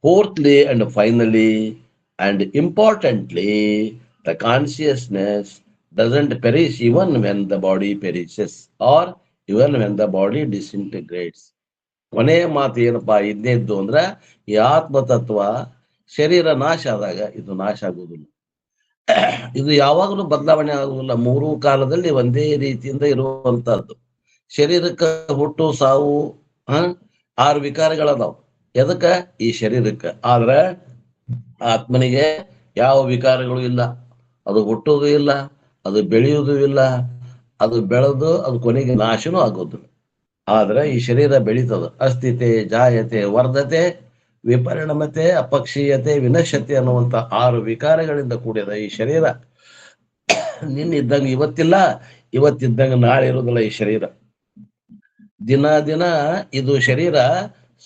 Fourthly and finally, and importantly, the consciousness doesn't perish even when the body perishes or even when the body disintegrates. ಕೊನೆ ಮಾತು ಏನಪ್ಪಾ ಇದ್ನೇದ್ದು ಅಂದ್ರ ಈ ಆತ್ಮತತ್ವ ಶರೀರ ನಾಶ ಆದಾಗ ಇದು ನಾಶ ಆಗುವುದಿಲ್ಲ. ಇದು ಯಾವಾಗಲೂ ಬದಲಾವಣೆ ಆಗುವುದಿಲ್ಲ. ಮೂರೂ ಕಾಲದಲ್ಲಿ ಒಂದೇ ರೀತಿಯಿಂದ ಇರುವಂತಹದ್ದು. ಶರೀರಕ್ಕ ಹುಟ್ಟು ಸಾವು ಹ 6 ವಿಕಾರಗಳದಾವ್. ಎದಕ್ಕ? ಈ ಶರೀರಕ್ಕ. ಆದ್ರ ಆತ್ಮನಿಗೆ ಯಾವ ವಿಕಾರಗಳು ಇಲ್ಲ. ಅದು ಹುಟ್ಟುವುದು ಇಲ್ಲ, ಅದು ಬೆಳೆಯುವುದೂ ಇಲ್ಲ, ಅದು ಬೆಳೆದು ಅದು ಕೊನೆಗೆ ನಾಶನೂ ಆಗೋದಿಲ್ಲ. ಆದ್ರೆ ಈ ಶರೀರ ಬೆಳೀತದ. ಅಸ್ಥಿತೆ ಜಾಯತೆ ವರ್ಧತೆ ವಿಪರಿಣಮತೆ ಅಪಕ್ಷೀಯತೆ ವಿನಶ್ಯತೆ ಅನ್ನುವಂತ 6 ವಿಕಾರಗಳಿಂದ ಕೂಡಿದ ಈ ಶರೀರ ನಿನ್ನಿದ್ದಂಗ ಇವತ್ತಿಲ್ಲ, ಇವತ್ತಿದ್ದಂಗ ನಾಳೆ ಇರುವುದಿಲ್ಲ. ಈ ಶರೀರ ದಿನ ದಿನ ಇದು ಶರೀರ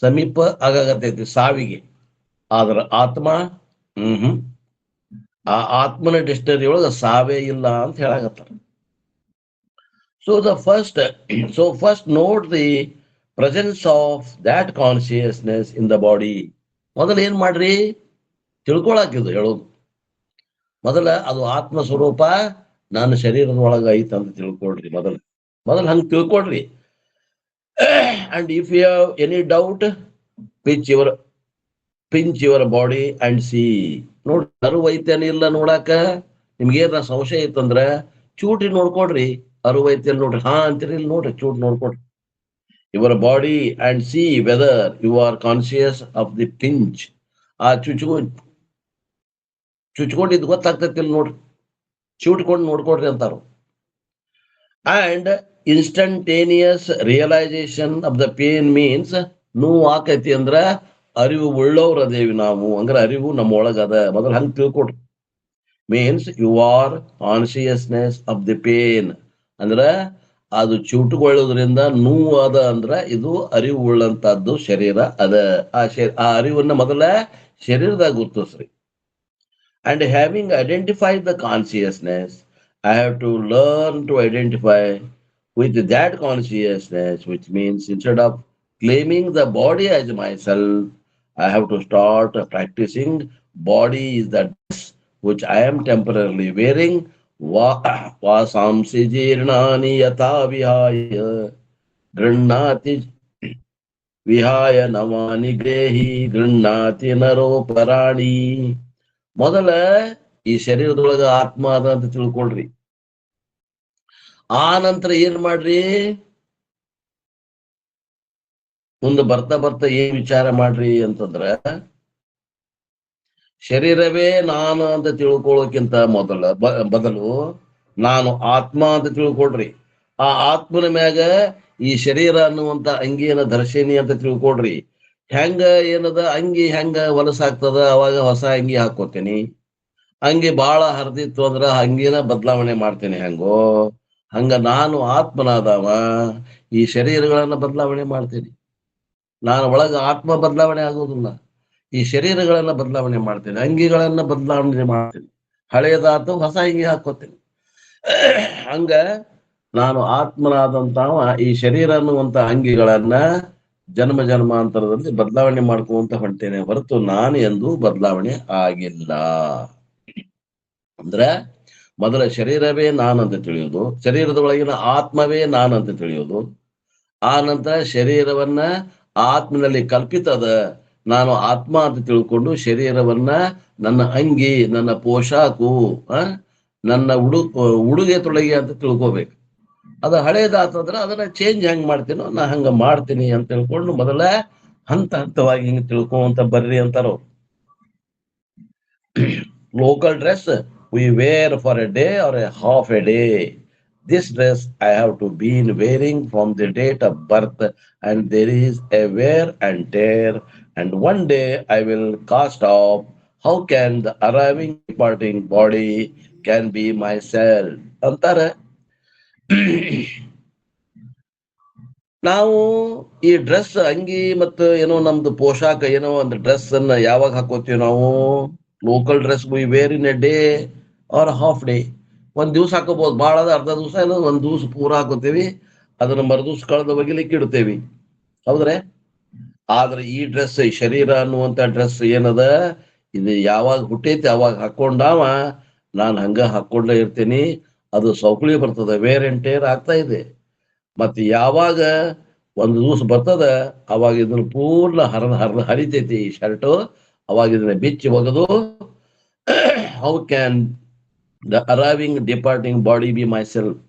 ಸಮೀಪ ಆಗಾಗತೈತಿ ಸಾವಿಗೆ. ಆದ್ರ ಆತ್ಮ ಹ್ಮ್ ಆ ಆತ್ಮನ ಡಿಕ್ಷನರಿ ಒಳಗ ಸಾವೇ ಇಲ್ಲ ಅಂತ ಹೇಳಾಗತ್ತಾರ. So first note the presence of that consciousness in the body. ಮೊದಲು ಏನ್ ಮಾಡ್ರಿ? ತಿಳ್ಕೊಳಕಿದು ಹೇಳೋದು. ಮೊದಲ ಅದು ಆತ್ಮ ಸ್ವರೂಪ ನನ್ನ ಶರೀರದ ಒಳಗ ಐತಂತ ತಿಳ್ಕೊಳ್ರಿ. ಮೊದಲು ಹಂಗ ತಿಳ್ಕೊಳ್ರಿ. And if you have any doubt, pinch your body and see. ನೋಡ್ರಿ, ಅರಿವೈತೇನ ಇಲ್ಲ ನೋಡಾಕ. ನಿಮ್ಗೇನ ಸಂಶಯ ಇತ್ತಂದ್ರ ಚೂಟಿ ನೋಡ್ಕೊಡ್ರಿ. ಅರಿವೈತೇನ್ ನೋಡ್ರಿ. ಹಾ ಅಂತೀರಿ, ಇಲ್ಲಿ ನೋಡ್ರಿ, ಚೂಟ್ ನೋಡ್ಕೊಡ್ರಿ your body and see whether you are conscious of the pinch. ಆ ಚುಚ್ಕೊಂಡಿದ್ ಗೊತ್ತಾಗ್ತೈತಿ ಇಲ್ಲಿ ನೋಡ್ರಿ. ಚೂಟ್ಕೊಂಡು ನೋಡ್ಕೊಡ್ರಿ ಅಂತಾರು. And instantaneous realisation of the pain means ನೋವು ಆಕೈತಿ ಅಂದ್ರ ಅರಿವು ಉಳ್ಳವ್ರ ಅದೇವಿ ನಾವು. ಅಂದ್ರೆ ಅರಿವು ನಮ್ಮ ಒಳಗದ. ಮೊದಲು ಹಂಗ ತಿಳ್ಕೊಡ್ರಿ. Means you are consciousness of the pain ಅಂದ್ರ ಅದು ಚೂಟುಗೊಳ್ಳೋದ್ರಿಂದ ನೋವು ಅದ ಅಂದ್ರ ಇದು ಅರಿವು ಉಳ್ಳಂತದ್ದು ಶರೀರ ಅದ. ಆ ಅರಿವನ್ನ ಮೊದಲ ಶರೀರದಾಗ ಗುರುತಿಸ್ರಿ. And having identified the consciousness, I have to learn to identify with that consciousness, which means instead of claiming the body as myself, I have to start practicing body is the dress which I am temporarily wearing. Vasamsi jirnani yata vihaya grannati vihaya navani grehi grannati naroparaಣಿ. ಮೊದಲ ಈ ಶರೀರದೊಳಗ ಆತ್ಮ ಅದ ಅಂತ ತಿಳ್ಕೊಳ್ರಿ. ಆ ನಂತರ ಏನ್ ಮಾಡ್ರಿ? ಮುಂದೆ ಬರ್ತಾ ಬರ್ತಾ ಏನ್ ವಿಚಾರ ಮಾಡ್ರಿ ಅಂತಂದ್ರ, ಶರೀರವೇ ನಾನು ಅಂತ ತಿಳ್ಕೊಳ್ಳೋಕ್ಕಿಂತ ಬದಲು ನಾನು ಆತ್ಮ ಅಂತ ತಿಳ್ಕೊಳ್ರಿ. ಆ ಆತ್ಮನ ಮ್ಯಾಗ ಈ ಶರೀರ ಅನ್ನುವಂತ ಅಂಗಿಯನ್ನ ಧರ್ಷಿನಿ ಅಂತ ತಿಳ್ಕೊಳ್ರಿ. ಹೆಂಗ ಏನದ ಅಂಗಿ ಹೆಂಗ ಹೊಲಸಾಗ್ತದ, ಅವಾಗ ಹೊಸ ಅಂಗಿ ಹಾಕೋತೀನಿ. ಅಂಗಿ ಬಾಳ ಹರಿದಿತ್ತು ಅಂದ್ರ ಅಂಗಿನ ಬದಲಾವಣೆ ಮಾಡ್ತೇನೆ. ಹಂಗ ನಾನು ಆತ್ಮನಾದವ ಈ ಶರೀರಗಳನ್ನ ಬದಲಾವಣೆ ಮಾಡ್ತೇನೆ. ನಾನು ಒಳಗ ಆತ್ಮ ಬದಲಾವಣೆ ಆಗೋದಿಲ್ಲ. ಈ ಶರೀರಗಳನ್ನ ಬದಲಾವಣೆ ಮಾಡ್ತೇನೆ, ಅಂಗಿಗಳನ್ನ ಬದಲಾವಣೆ ಮಾಡ್ತೇನೆ. ಹಳೆಯದಾತು ಹೊಸ ಅಂಗಿ ಹಾಕೋತೇನೆ. ಹಂಗ ನಾನು ಆತ್ಮನಾದಂತಾವ ಈ ಶರೀರ ಅನ್ನುವಂತ ಅಂಗಿಗಳನ್ನ ಜನ್ಮ ಜನ್ಮಾಂತರದಲ್ಲಿ ಬದಲಾವಣೆ ಮಾಡ್ಕೊಂತ ಹೊಂಟೇನೆ ಹೊರತು ನಾನು ಎಂದು ಬದಲಾವಣೆ ಆಗಿಲ್ಲ. ಅಂದ್ರ ಮೊದಲ ಶರೀರವೇ ನಾನಂತ ತಿಳಿಯೋದು, ಶರೀರದ ಒಳಗಿನ ಆತ್ಮವೇ ನಾನಂತ ತಿಳಿಯೋದು. ಆ ನಂತರ ಶರೀರವನ್ನ ಆತ್ಮನಲ್ಲಿ ಕಲ್ಪಿತದ ನಾನು ಆತ್ಮ ಅಂತ ತಿಳ್ಕೊಂಡು ಶರೀರವನ್ನ ನನ್ನ ಅಂಗಿ, ನನ್ನ ಪೋಷಾಕು, ನನ್ನ ಉಡುಗೆ ತೊಳಗೆ ಅಂತ ತಿಳ್ಕೊಬೇಕು. ಅದು ಹಳೇದಾತಂದ್ರ ಅದನ್ನ ಚೇಂಜ್ ಹೆಂಗ್ ಮಾಡ್ತೀನೋ ನಾ ಹಂಗ ಮಾಡ್ತೀನಿ ಅಂತ ತಿಳ್ಕೊಂಡು ಮೊದಲ ಹಂತವಾಗಿ ಹಿಂಗ ತಿಳ್ಕೊಂತ ಬರ್ರಿ ಅಂತಾರ. Local dress we wear for a day or a half a day. This dress I have to been wearing from the date of birth, and there is a wear and tear, and one day I will cast off. How can the arriving departing body can be myself? ಅಂತಾರೆ. ನಾವು ಈ dress ಅಂಗಿ ಮತ್ತು ಏನೋ ನಮ್ದು ಪೋಷಾಕ ಏನೋ ಒಂದು dress ಅನ್ನ ಯಾವಾಗ ಹಾಕೋತೀವಿ ನಾವು? Local dress we wear in a day or half day. ಒಂದ್ ದಿವ್ಸ ಹಾಕೋಬಹುದು, ಭಾಳ ಅದ ಅರ್ಧ ದಿವಸ ಇಲ್ಲ, ಒಂದ್ ದಿವ್ಸ ಪೂರ ಹಾಕೋತೇವಿ. ಅದನ್ನ ಮರುದಿವ್ಸ ಕಳೆದ ಒಗಿಲಿಕ್ಕೆ ಇಡ್ತೇವಿ. ಹೌದ್ರೆ? ಆದ್ರೆ ಈ ಡ್ರೆಸ್, ಈ ಶರೀರ ಅನ್ನುವಂತ ಡ್ರೆಸ್ ಏನದ, ಇದು ಯಾವಾಗ ಹುಟ್ಟೈತಿ ಅವಾಗ ಹಾಕೊಂಡಾವ, ನಾನು ಹಂಗ ಹಾಕೊಂಡೇ ಇರ್ತೀನಿ. ಅದು ಸೌಕಳಿ ಬರ್ತದ, ವೇರ್ ಅಂಡ್ ಟೇರ್ ಆಗ್ತಾ ಇದೆ. ಮತ್ತೆ ಯಾವಾಗ ಒಂದು ದಿವಸ ಬರ್ತದ ಅವಾಗ ಇದನ್ನ ಪೂರ್ಣ ಹರಿತೈತಿ ಈ ಶರ್ಟು. ಅವಾಗ ಇದನ್ನ ಬಿಚ್ಚಿ ಒಗೆದು, how can the arriving departing body be myself.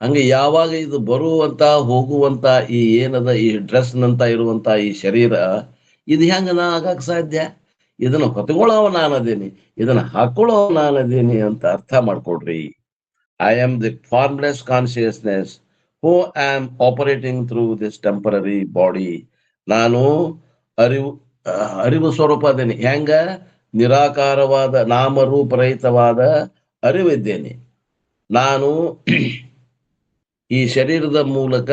ಹಂಗೆ ಯಾವಾಗ ಇದು ಬರುವಂತ ಹೋಗುವಂತ ಈ ಏನದ ಈ ಡ್ರೆಸ್ ನಂತ ಇರುವಂತ ಈ ಶರೀರ, ಇದು ಹೆಂಗ ನಾ ಆಗಕ್ ಸಾಧ್ಯ? ಇದನ್ನ ಹೊತ್ಕೊಳ್ಳೋವ ನಾನದೇನಿ, ಇದನ್ನ ಹಾಕೊಳ್ಳೋ ನಾನದೇನಿ ಅಂತ ಅರ್ಥ ಮಾಡ್ಕೊಡ್ರಿ. I am the formless consciousness who am operating through this temporary body. ನಾನು ಅರಿವು ಅರಿವು ಸ್ವರೂಪ ಅದೇನಿ. ಹೆಂಗ? ನಿರಾಕಾರವಾದ ನಾಮರೂಪರಹಿತವಾದ ಅರಿವಿದ್ದೇನೆ ನಾನು. ಈ ಶರೀರದ ಮೂಲಕ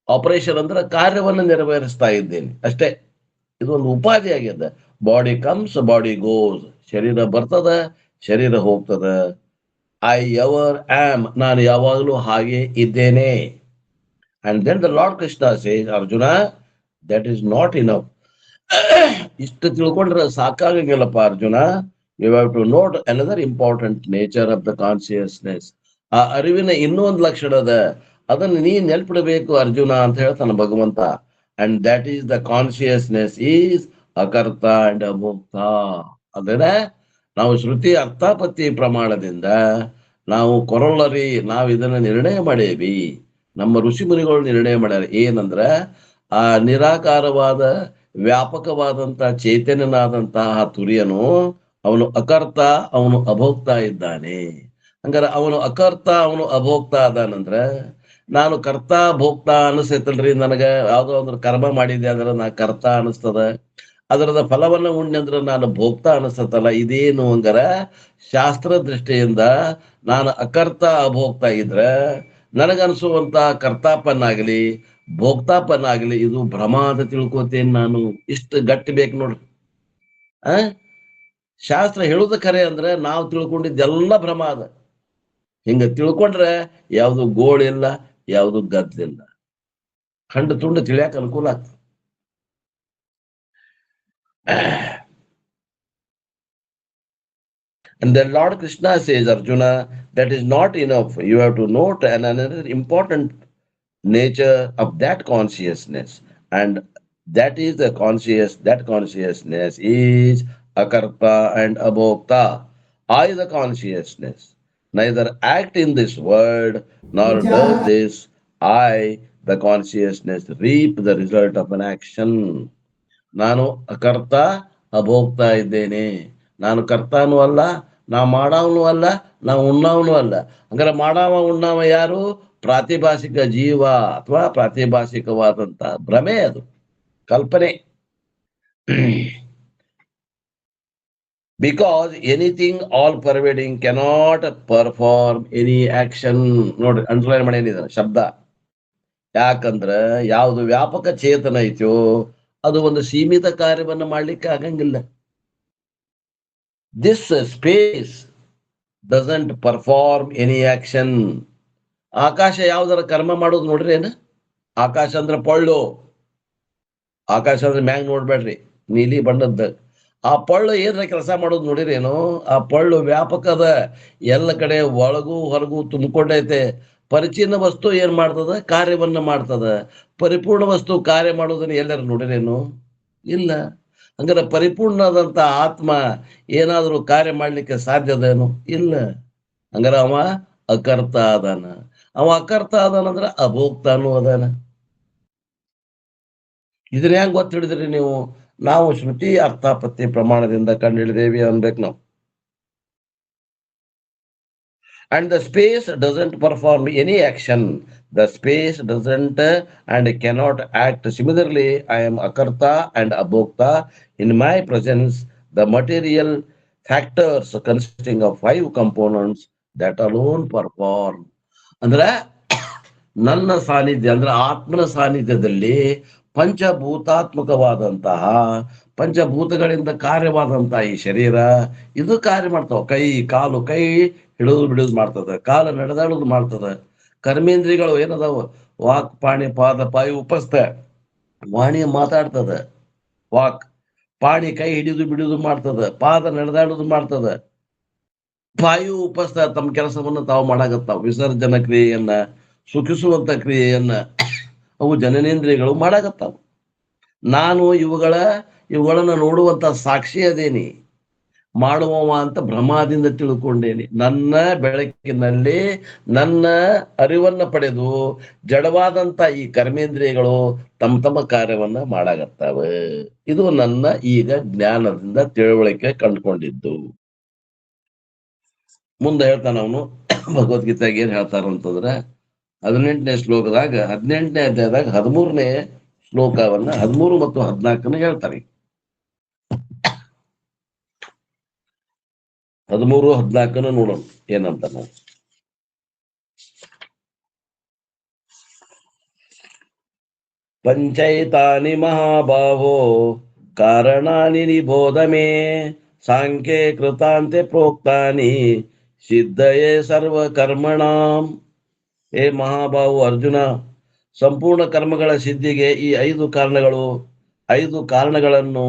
ಆಪರೇಷನ್ ಅಂದ್ರೆ ಕಾರ್ಯವನ್ನು ನೆರವೇರಿಸ್ತಾ ಇದ್ದೇನೆ ಅಷ್ಟೇ. ಇದೊಂದು ಉಪಾಧಿ ಆಗ್ಯದ. Body comes, body goes. ಶರೀರ ಬರ್ತದ, ಶರೀರ ಹೋಗ್ತದ. ಐ ಎವರ್ ಆಮ್, ನಾನು ಯಾವಾಗಲೂ ಹಾಗೆ ಇದ್ದೇನೆ. And then the Lord Krishna says, Arjuna, that is not enough. ಇಷ್ಟು ತಿಳ್ಕೊಂಡ್ರೆ ಸಾಕಾಗಂಗಿಲ್ಲಪ್ಪ Arjuna. You have to note another important nature of the consciousness. ಆ ಅರಿವಿನ ಇನ್ನೊಂದು ಲಕ್ಷಣ ಅದ, ಅದನ್ನು ನೀ ನೆನ್ಪಿಡಬೇಕು ಅರ್ಜುನ ಅಂತ ಹೇಳ್ತಾನೆ ಭಗವಂತ. And that is the consciousness is akarta and abhokta. ಅಂದ್ರೆ ನಾವು ಶ್ರುತಿ ಅರ್ಥಾಪತ್ತಿ ಪ್ರಮಾಣದಿಂದ ನಾವು ಕೊರೊಲ್ಲರಿ, ನಾವು ಇದನ್ನ ನಿರ್ಣಯ ಮಾಡೇವಿ. ನಮ್ಮ ಋಷಿ ಮುನಿಗಳು ನಿರ್ಣಯ ಮಾಡ್ಯಾರ. ಏನಂದ್ರ ಆ ನಿರಾಕಾರವಾದ ವ್ಯಾಪಕವಾದಂತ ಚೈತನ್ಯನಾದಂತಹ ತುರಿಯನು ಅವನು ಅಕರ್ತ, ಅವನು ಅಭೋಕ್ತ ಇದ್ದಾನೆ. ಹಂಗಾರೆ ಅವನು ಅಕರ್ತ, ಅವನು ಅಭೋಕ್ತ ಅದಾನಂದ್ರ ನಾನು ಕರ್ತ ಭೋಕ್ತ ಅನಿಸ್ತೈತಲ್ರಿ. ನನಗ ಯಾವ್ದೋ ಒಂದು ಕರ್ಮ ಮಾಡಿದ್ದೆ ಅಂದ್ರೆ ನಾ ಕರ್ತ ಅನಿಸ್ತದ, ಅದರದ ಫಲವನ್ನ ಉಣ್ಣೆ ಅಂದ್ರೆ ನಾನು ಭೋಕ್ತ ಅನಿಸ್ತತಲ್ಲ. ಇದೇನು ಹಂಗಾರ ಶಾಸ್ತ್ರ ದೃಷ್ಟಿಯಿಂದ ನಾನು ಅಕರ್ತ ಅಭೋಕ್ತ ಇದ್ರ ನನಗನ್ಸುವಂತ ಕರ್ತಾಪನ್ನಾಗ್ಲಿ ಭೋಕ್ತಾಪನ್ನಾಗ್ಲಿ ಇದು ಭ್ರಮ ಅಂತ ತಿಳ್ಕೊತೇನೆ ನಾನು. ಇಷ್ಟು ಗಟ್ಟಿ ಬೇಕು ನೋಡ್ರಿ. ಶಾಸ್ತ್ರ ಹೇಳುದ ಖರೆ ಅಂದ್ರೆ ನಾವು ತಿಳ್ಕೊಂಡಿದ್ದೆಲ್ಲ ಭ್ರಮ ಅದ. ಹಿಂಗ ತಿಳ್ಕೊಂಡ್ರೆ ಯಾವುದು ಗೋಳಿಲ್ಲ, ಯಾವುದು ಗದ್ಲಿಲ್ಲ, ಖಂಡ ತುಂಡ ತಿಳಿಯಾಕ ಅನುಕೂಲ ಆಗ್ತದೆ. And then Lord Krishna says, Arjuna, that is not enough. You have to note another important nature of that consciousness. And that is the that consciousness is akarta and abhokta. I, the consciousness, neither act in this world nor does this I, the consciousness, reap the result of an action. ನಾನು ಅಕರ್ತ ಅಭೋಕ್ತಾ ಇದ್ದೇನೆ. ನಾನು ಕರ್ತಾನೂ ಅಲ್ಲ, ನಾ ಮಾಡವನು ಅಲ್ಲ, ನಾ ಉಣ್ಣವನು ಅಲ್ಲ. ಹಂಗಾರೆ ಮಾಡವ ಉಣ್ಣವ ಯಾರು? ಪ್ರಾತಿಭಾಷಿಕ ಜೀವ ಅಥವಾ ಪ್ರಾತಿಭಾಷಿಕವಾದಂತ ಭ್ರಮೆ, ಅದು ಕಲ್ಪನೆ. Because anything all pervading cannot perform any action. ನೋಡ್ರಿ, ಅಂಡರ್ಲೈನ್ ಮಾಡೇನಿದೆ ಶಬ್ದ. ಯಾಕಂದ್ರ ಯಾವುದು ವ್ಯಾಪಕ ಚೇತನ ಐತೋ ಅದು ಒಂದು ಸೀಮಿತ ಕಾರ್ಯವನ್ನು ಮಾಡ್ಲಿಕ್ಕೆ ಆಗಂಗಿಲ್ಲ. This space doesn't perform any action. ಆಕಾಶ ಯಾವ್ದಾರ ಕರ್ಮ ಮಾಡೋದು ನೋಡ್ರಿ ಏನ? ಆಕಾಶ ಅಂದ್ರೆ ಪೊಳ್ಳು. ಆಕಾಶ ಅಂದ್ರೆ ಮ್ಯಾಗ್ ನೋಡ್ಬೇಡ್ರಿ, ನೀಲಿ ಬಣ್ಣದ. ಆ ಪೊಳ್ಳು ಏನ್ರ ಕೆಲಸ ಮಾಡೋದು ನೋಡಿರೇನು? ಆ ಪೊಳ್ಳು ವ್ಯಾಪಕದ, ಎಲ್ಲ ಕಡೆ ಒಳಗೂ ಹೊರಗೂ ತುಂಬಿಕೊಂಡೈತೆ. ಪರಿಚೀನ ವಸ್ತು ಏನ್ ಮಾಡ್ತದ? ಕಾರ್ಯವನ್ನ ಮಾಡ್ತದ. ಪರಿಪೂರ್ಣ ವಸ್ತು ಕಾರ್ಯ ಮಾಡೋದನ್ನ ಎಲ್ಲರೂ ನೋಡಿರೇನು? ಇಲ್ಲ. ಹಂಗಾರೆ ಪರಿಪೂರ್ಣವಾದಂತ ಆತ್ಮ ಏನಾದ್ರೂ ಕಾರ್ಯ ಮಾಡ್ಲಿಕ್ಕೆ ಸಾಧ್ಯದೇನು? ಇಲ್ಲ. ಹಂಗಾರ ಅವ ಅಕರ್ತ ಅದಾನ. ಅವ ಅಕರ್ತ ಅದಾನಂದ್ರ ಅಭೋಕ್ತಾನು ಅದಾನ. ಇದನ್ನ ಹೆಂಗ್ ಗೊತ್ತ ಹಿಡಿದ್ರಿ ನೀವು? ನಾವು ಶ್ರುತಿ ಅರ್ಥಾಪತ್ತಿ ಪ್ರಮಾಣದಿಂದ ಕಂಡು ಹಿಡಿದೇವಿ ಅನ್ಬೇಕು ನಾವು. And the space doesn't perform any action. The space doesn't and cannot act. Similarly, I am akarta and abhokta. In my presence, the material factors consisting of 5 components that alone perform. ಅಂದ್ರೆ ನನ್ನ ಸಾನ್ನಿಧ್ಯ ಅಂದ್ರೆ ಆತ್ಮನ ಸಾನ್ನಿಧ್ಯದಲ್ಲಿ ಪಂಚಭೂತಾತ್ಮಕವಾದಂತಹ, ಪಂಚಭೂತಗಳಿಂದ ಕಾರ್ಯವಾದಂತಹ ಈ ಶರೀರ ಇದು ಕಾರ್ಯ ಮಾಡ್ತಾವ. ಕೈ ಕಾಲು, ಕೈ ಹಿಡಿದು ಬಿಡುದು ಮಾಡ್ತದ, ಕಾಲು ನಡೆದಾಡುದು ಮಾಡ್ತದ. ಕರ್ಮೇಂದ್ರಿಯಗಳು ಏನದಾವ? ವಾಕ್ ಪಾಣಿ ಪಾದ ಪಾಯು ಉಪಸ್ಥ ವಾಣಿ ಮಾತಾಡ್ತದ, ವಾಕ್. ಪಾಣಿ ಕೈ ಹಿಡಿದು ಬಿಡುದು ಮಾಡ್ತದ, ಪಾದ ನಡೆದಾಡುದು ಮಾಡ್ತದ. ವಾಯು ಉಪಸ್ಥ ತಮ್ಮ ಕೆಲಸವನ್ನು ತಾವು ಮಾಡಾಕತ್ತಾವ. ವಿಸರ್ಜನ ಕ್ರಿಯೆಯನ್ನ, ಸುಖಿಸುವಂತ ಕ್ರಿಯೆಯನ್ನ ಅವು ಜನನೇಂದ್ರಿಯಗಳು ಮಾಡಾಕತ್ತಾವ. ನಾನು ಇವುಗಳನ್ನ ನೋಡುವಂತ ಸಾಕ್ಷಿ ಅದೇನಿ, ಮಾಡುವವ ಅಂತ ಭ್ರಮಾದಿಂದ ತಿಳ್ಕೊಂಡೇನಿ. ನನ್ನ ಬೆಳಕಿನಲ್ಲಿ ನನ್ನ ಅರಿವನ್ನ ಪಡೆದು ಜಡವಾದಂತ ಈ ಕರ್ಮೇಂದ್ರಿಯಗಳು ತಮ್ಮ ತಮ್ಮ ಕಾರ್ಯವನ್ನ ಮಾಡಾಕತ್ತಾವ. ಇದು ನನ್ನ ಈಗ ಜ್ಞಾನದಿಂದ ತಿಳುವಳಿಕೆ ಕಂಡುಕೊಂಡಿದ್ದು. ಮುಂದೆ ಹೇಳ್ತಾನ ಅವನು ಭಗವದ್ಗೀತೆಯಾಗ ಏನ್ ಹೇಳ್ತಾರಂತಂದ್ರ 18ನೇ ಶ್ಲೋಕದಾಗ 18ನೇ ಅಧ್ಯಾಯದಾಗ 13ನೇ ಶ್ಲೋಕವನ್ನ 13 ಮತ್ತು 14 ಹೇಳ್ತಾರೆ. 13, 14 ನೋಡೋಣ ಏನಂತ ನಾವು. ಪಂಚೈತಾನಿ ಮಹಾಭಾವೋ ಕಾರಣಾನಿ ನಿಬೋಧ ಮೇ ಸಾಂಖ್ಯೆ ಕೃತಾಂತೆ ಪ್ರೋಕ್ತಾನಿ ಸಿದ್ಧಯೇ ಸರ್ವ ಕರ್ಮಣಾಂ. ಏ ಮಹಾಭಾವು ಅರ್ಜುನ, ಸಂಪೂರ್ಣ ಕರ್ಮಗಳ ಸಿದ್ಧಿಗೆ ಈ 5 ಕಾರಣಗಳನ್ನು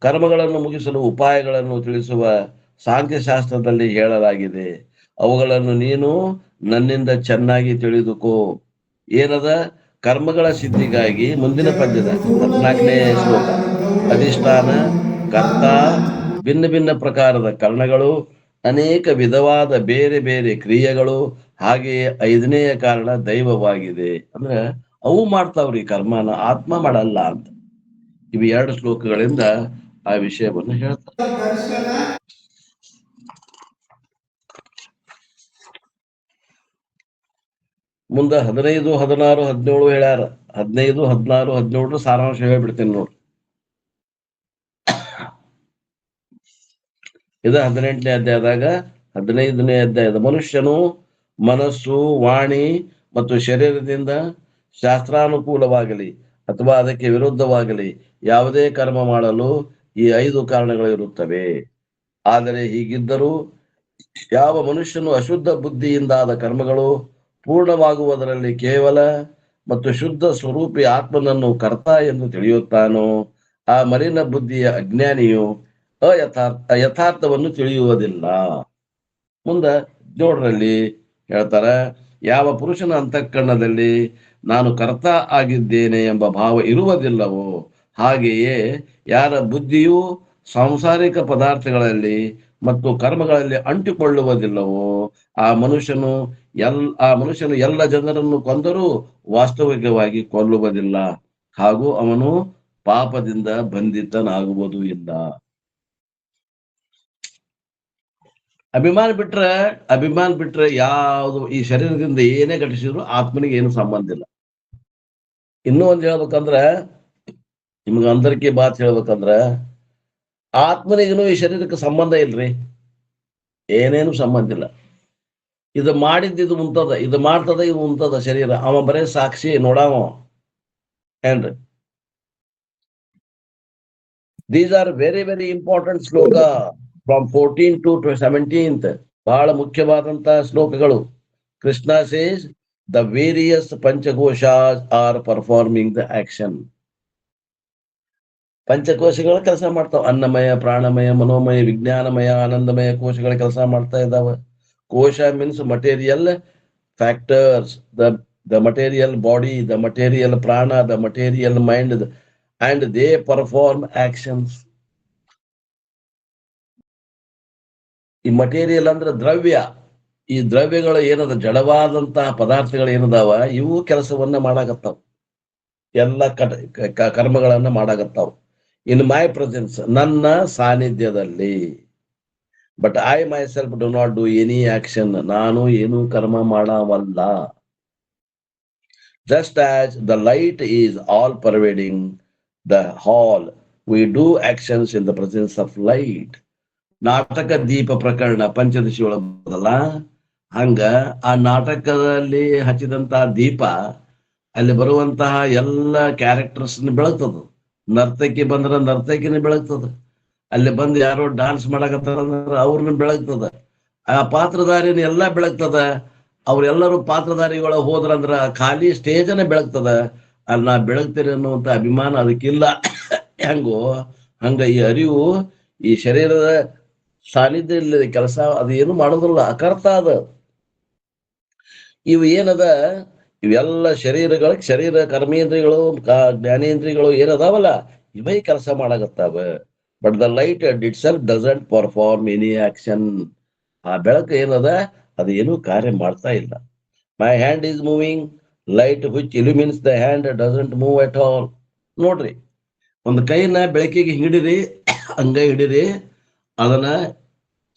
ಕರ್ಮಗಳನ್ನು ಮುಗಿಸಲು ಉಪಾಯಗಳನ್ನು ತಿಳಿಸುವ ಸಾಂಖ್ಯಶಾಸ್ತ್ರದಲ್ಲಿ ಹೇಳಲಾಗಿದೆ. ಅವುಗಳನ್ನು ನೀನು ನನ್ನಿಂದ ಚೆನ್ನಾಗಿ ತಿಳಿದುಕೋ. ಏನದ? ಕರ್ಮಗಳ ಸಿದ್ಧಿಗಾಗಿ ಮುಂದಿನ ಪದ್ಯದ 14ನೇ ಶ್ಲೋಕ, ಅಧಿಷ್ಠಾನ, ಕರ್ತ, ಭಿನ್ನ ಭಿನ್ನ ಪ್ರಕಾರದ ಕರ್ಣಗಳು, ಅನೇಕ ವಿಧವಾದ ಬೇರೆ ಬೇರೆ ಕ್ರಿಯೆಗಳು, ಹಾಗೆಯೇ 5ನೇ ಕಾರಣ ದೈವವಾಗಿದೆ. ಅಂದ್ರೆ ಅವು ಮಾಡ್ತಾವ್ರಿ ಕರ್ಮನ, ಆತ್ಮ ಮಾಡಲ್ಲ ಅಂತ. ಇವು 2 ಶ್ಲೋಕಗಳಿಂದ ಆ ವಿಷಯವನ್ನು ಹೇಳ್ತಾರೆ. ಮುಂದ 15, 16, 17 ಹೇಳ್ಯಾರ. 15, 16, 17 ಸಾರಾಂಶ ಹೇಳ್ಬಿಡ್ತೇನೆ ನೋಡ್ರಿ. ಇದು 18ನೇ ಅಧ್ಯಾಯದಾಗ 15ನೇ ಅಧ್ಯಾಯದ ಮನುಷ್ಯನು ಮನಸ್ಸು, ವಾಣಿ ಮತ್ತು ಶರೀರದಿಂದ ಶಾಸ್ತ್ರಾನುಕೂಲವಾಗಲಿ ಅಥವಾ ಅದಕ್ಕೆ ವಿರುದ್ಧವಾಗಲಿ ಯಾವುದೇ ಕರ್ಮ ಮಾಡಲು ಈ 5 ಕಾರಣಗಳು ಇರುತ್ತವೆ. ಆದರೆ ಹೀಗಿದ್ದರೂ ಯಾವ ಮನುಷ್ಯನು ಅಶುದ್ಧ ಬುದ್ಧಿಯಿಂದಾದ ಕರ್ಮಗಳು ಪೂರ್ಣವಾಗುವುದರಲ್ಲಿ ಕೇವಲ ಮತ್ತು ಶುದ್ಧ ಸ್ವರೂಪಿ ಆತ್ಮನನ್ನು ಕರ್ತ ಎಂದು ತಿಳಿಯುತ್ತಾನೋ ಆ ಮಲಿನ ಬುದ್ಧಿಯ ಅಜ್ಞಾನಿಯು ಯಥಾರ್ಥವನ್ನು ತಿಳಿಯುವುದಿಲ್ಲ. ಮುಂದ 17ರಲ್ಲಿ ಹೇಳ್ತಾರ, ಯಾವ ಪುರುಷನ ಅಂತಃಕರಣದಲ್ಲಿ ನಾನು ಕರ್ತ ಆಗಿದ್ದೇನೆ ಎಂಬ ಭಾವ ಇರುವುದಿಲ್ಲವೋ, ಹಾಗೆಯೇ ಯಾರ ಬುದ್ಧಿಯು ಸಾಂಸಾರಿಕ ಪದಾರ್ಥಗಳಲ್ಲಿ ಮತ್ತು ಕರ್ಮಗಳಲ್ಲಿ ಅಂಟಿಕೊಳ್ಳುವುದಿಲ್ಲವೋ ಆ ಮನುಷ್ಯನು ಎಲ್ಲ ಜನರನ್ನು ಕೊಂದರೂ ವಾಸ್ತವಿಕವಾಗಿ ಕೊಲ್ಲುವುದಿಲ್ಲ, ಹಾಗೂ ಅವನು ಪಾಪದಿಂದ ಬಂಧಿತನಾಗುವುದು ಇಲ್ಲ. ಅಭಿಮಾನ ಬಿಟ್ರೆ ಯಾವುದು ಈ ಶರೀರದಿಂದ ಏನೇ ಘಟಿಸಿದ್ರು ಆತ್ಮನಿಗೆ ಏನು ಸಂಬಂಧ ಇಲ್ಲ. ಇನ್ನೂ ಒಂದು ಹೇಳ್ಬೇಕಂದ್ರ, ನಿಮ್ಗೆ ಅಂತರ್ಕಿ ಬಾತ್ ಹೇಳ್ಬೇಕಂದ್ರ, ಆತ್ಮನಿಗೂ ಈ ಶರೀರಕ್ಕೆ ಸಂಬಂಧ ಇಲ್ರಿ, ಏನೇನು ಸಂಬಂಧ ಇಲ್ಲ. ಇದು ಮಾಡಿದ್ದು ಉಂಟದ, ಇದು ಮಾಡ್ತದ, ಇದು ಉಂಟದ ಶರೀರ. ಅವ ಬರೇ ಸಾಕ್ಷಿ ನೋಡಾವ ಏನ್ರಿ. These are very very important shloka from 14 to 17. ಬಹಳ ಮುಖ್ಯವಾದಂತಹ ಶ್ಲೋಕಗಳು. Krishna says the various panchakoshas are performing the action. ಪಂಚಕೋಶಗಳ ಕೆಲಸ ಮಾಡ್ತಾವ. ಅನ್ನಮಯ, ಪ್ರಾಣಮಯ, ಮನೋಮಯ, ವಿಜ್ಞಾನಮಯ, ಆನಂದಮಯ ಕೋಶಗಳ ಕೆಲಸ ಮಾಡ್ತಾ ಇದ್ದಾವ. ಕೋಶ means material factors, the material body, the material prana, the material mind, and they perform actions. ಈ ಮಟೀರಿಯಲ್ ಅಂದ್ರೆ ದ್ರವ್ಯ. ಈ ದ್ರವ್ಯಗಳು ಏನದ, ಜಡವಾದಂತಹ ಪದಾರ್ಥಗಳು ಏನದಾವ, ಇವು ಕೆಲಸವನ್ನ ಮಾಡಾಕತ್ತಾವ, ಎಲ್ಲ ಕರ್ಮಗಳನ್ನ ಮಾಡಾಕತ್ತಾವ. ಇನ್ ಮೈ ಪ್ರೆಸೆನ್ಸ್, ನನ್ನ ಸಾನ್ನಿಧ್ಯದಲ್ಲಿ. But I myself do not do any action, ನಾನು ಏನು ಕರ್ಮ ಮಾಡವಲ್ಲ. Just as the light is all pervading the hall, we do actions in the presence of light. ನಾಟಕ ದೀಪ ಪ್ರಕರಣ ಪಂಚದಶಿ ಒಳಗಲ್ಲ, ಹಂಗ ಆ ನಾಟಕದಲ್ಲಿ ಹಚ್ಚಿದಂತಹ ದೀಪ ಅಲ್ಲಿ ಬರುವಂತಹ ಎಲ್ಲ ಕ್ಯಾರೆಕ್ಟರ್ಸ್ ಬೆಳಗ್ತದ. ನರ್ತಕಿ ಬಂದ್ರ ನರ್ತಕಿನ ಬೆಳಗ್ತದ, ಅಲ್ಲಿ ಬಂದು ಯಾರೋ ಡಾನ್ಸ್ ಮಾಡಕತ್ತಾರ ಅಂದ್ರ ಅವ್ರನ್ನ ಬೆಳಗ್ತದ, ಆ ಪಾತ್ರಧಾರಿನ ಎಲ್ಲಾ ಬೆಳಗ್ತದ. ಅವ್ರೆಲ್ಲರೂ ಪಾತ್ರಧಾರಿಗಳ ಹೋದ್ರಂದ್ರ ಖಾಲಿ ಸ್ಟೇಜನ್ನ ಬೆಳಗ್ತದ. ಅಲ್ಲಿ ನಾ ಬೆಳಗ್ತೇನೆ ಅನ್ನುವಂತ ಅಭಿಮಾನ ಅದಕ್ಕಿಲ್ಲ. ಹೆಂಗೋ ಹಂಗ ಈ ಅರಿವು ಈ ಶರೀರದ ಸಾನ್ನಿಧ್ಯ ಇಲ್ಲದ ಕೆಲಸ ಅದು ಏನು ಮಾಡೋದಿಲ್ಲ, ಅಕರ್ತ ಅದ. ಇವು ಏನದ, ಇವೆಲ್ಲ ಶರೀರ ಕರ್ಮೇಂದ್ರಿಯಗಳು ಜ್ಞಾನೇಂದ್ರಿಯಗಳು ಏನದಾವಲ್ಲ, ಇವೇ ಕೆಲಸ ಮಾಡಾಕತ್ತಾವ. But the light itself doesn't perform any action. ಆ ಬೆಳಕು ಏನದ ಅದು ಏನೂ ಕಾರ್ಯ ಮಾಡ್ತಾ ಇಲ್ಲ. My hand is moving, light which illumines the hand doesn't move at all. ನೋಡ್ರಿ, ಒಂದು ಕೈನ ಬೆಳಕಿಗೆ ಹಿಡಿರಿ, ಅಂಗೈ ಹಿಡಿರಿ, ಅದನ್ನ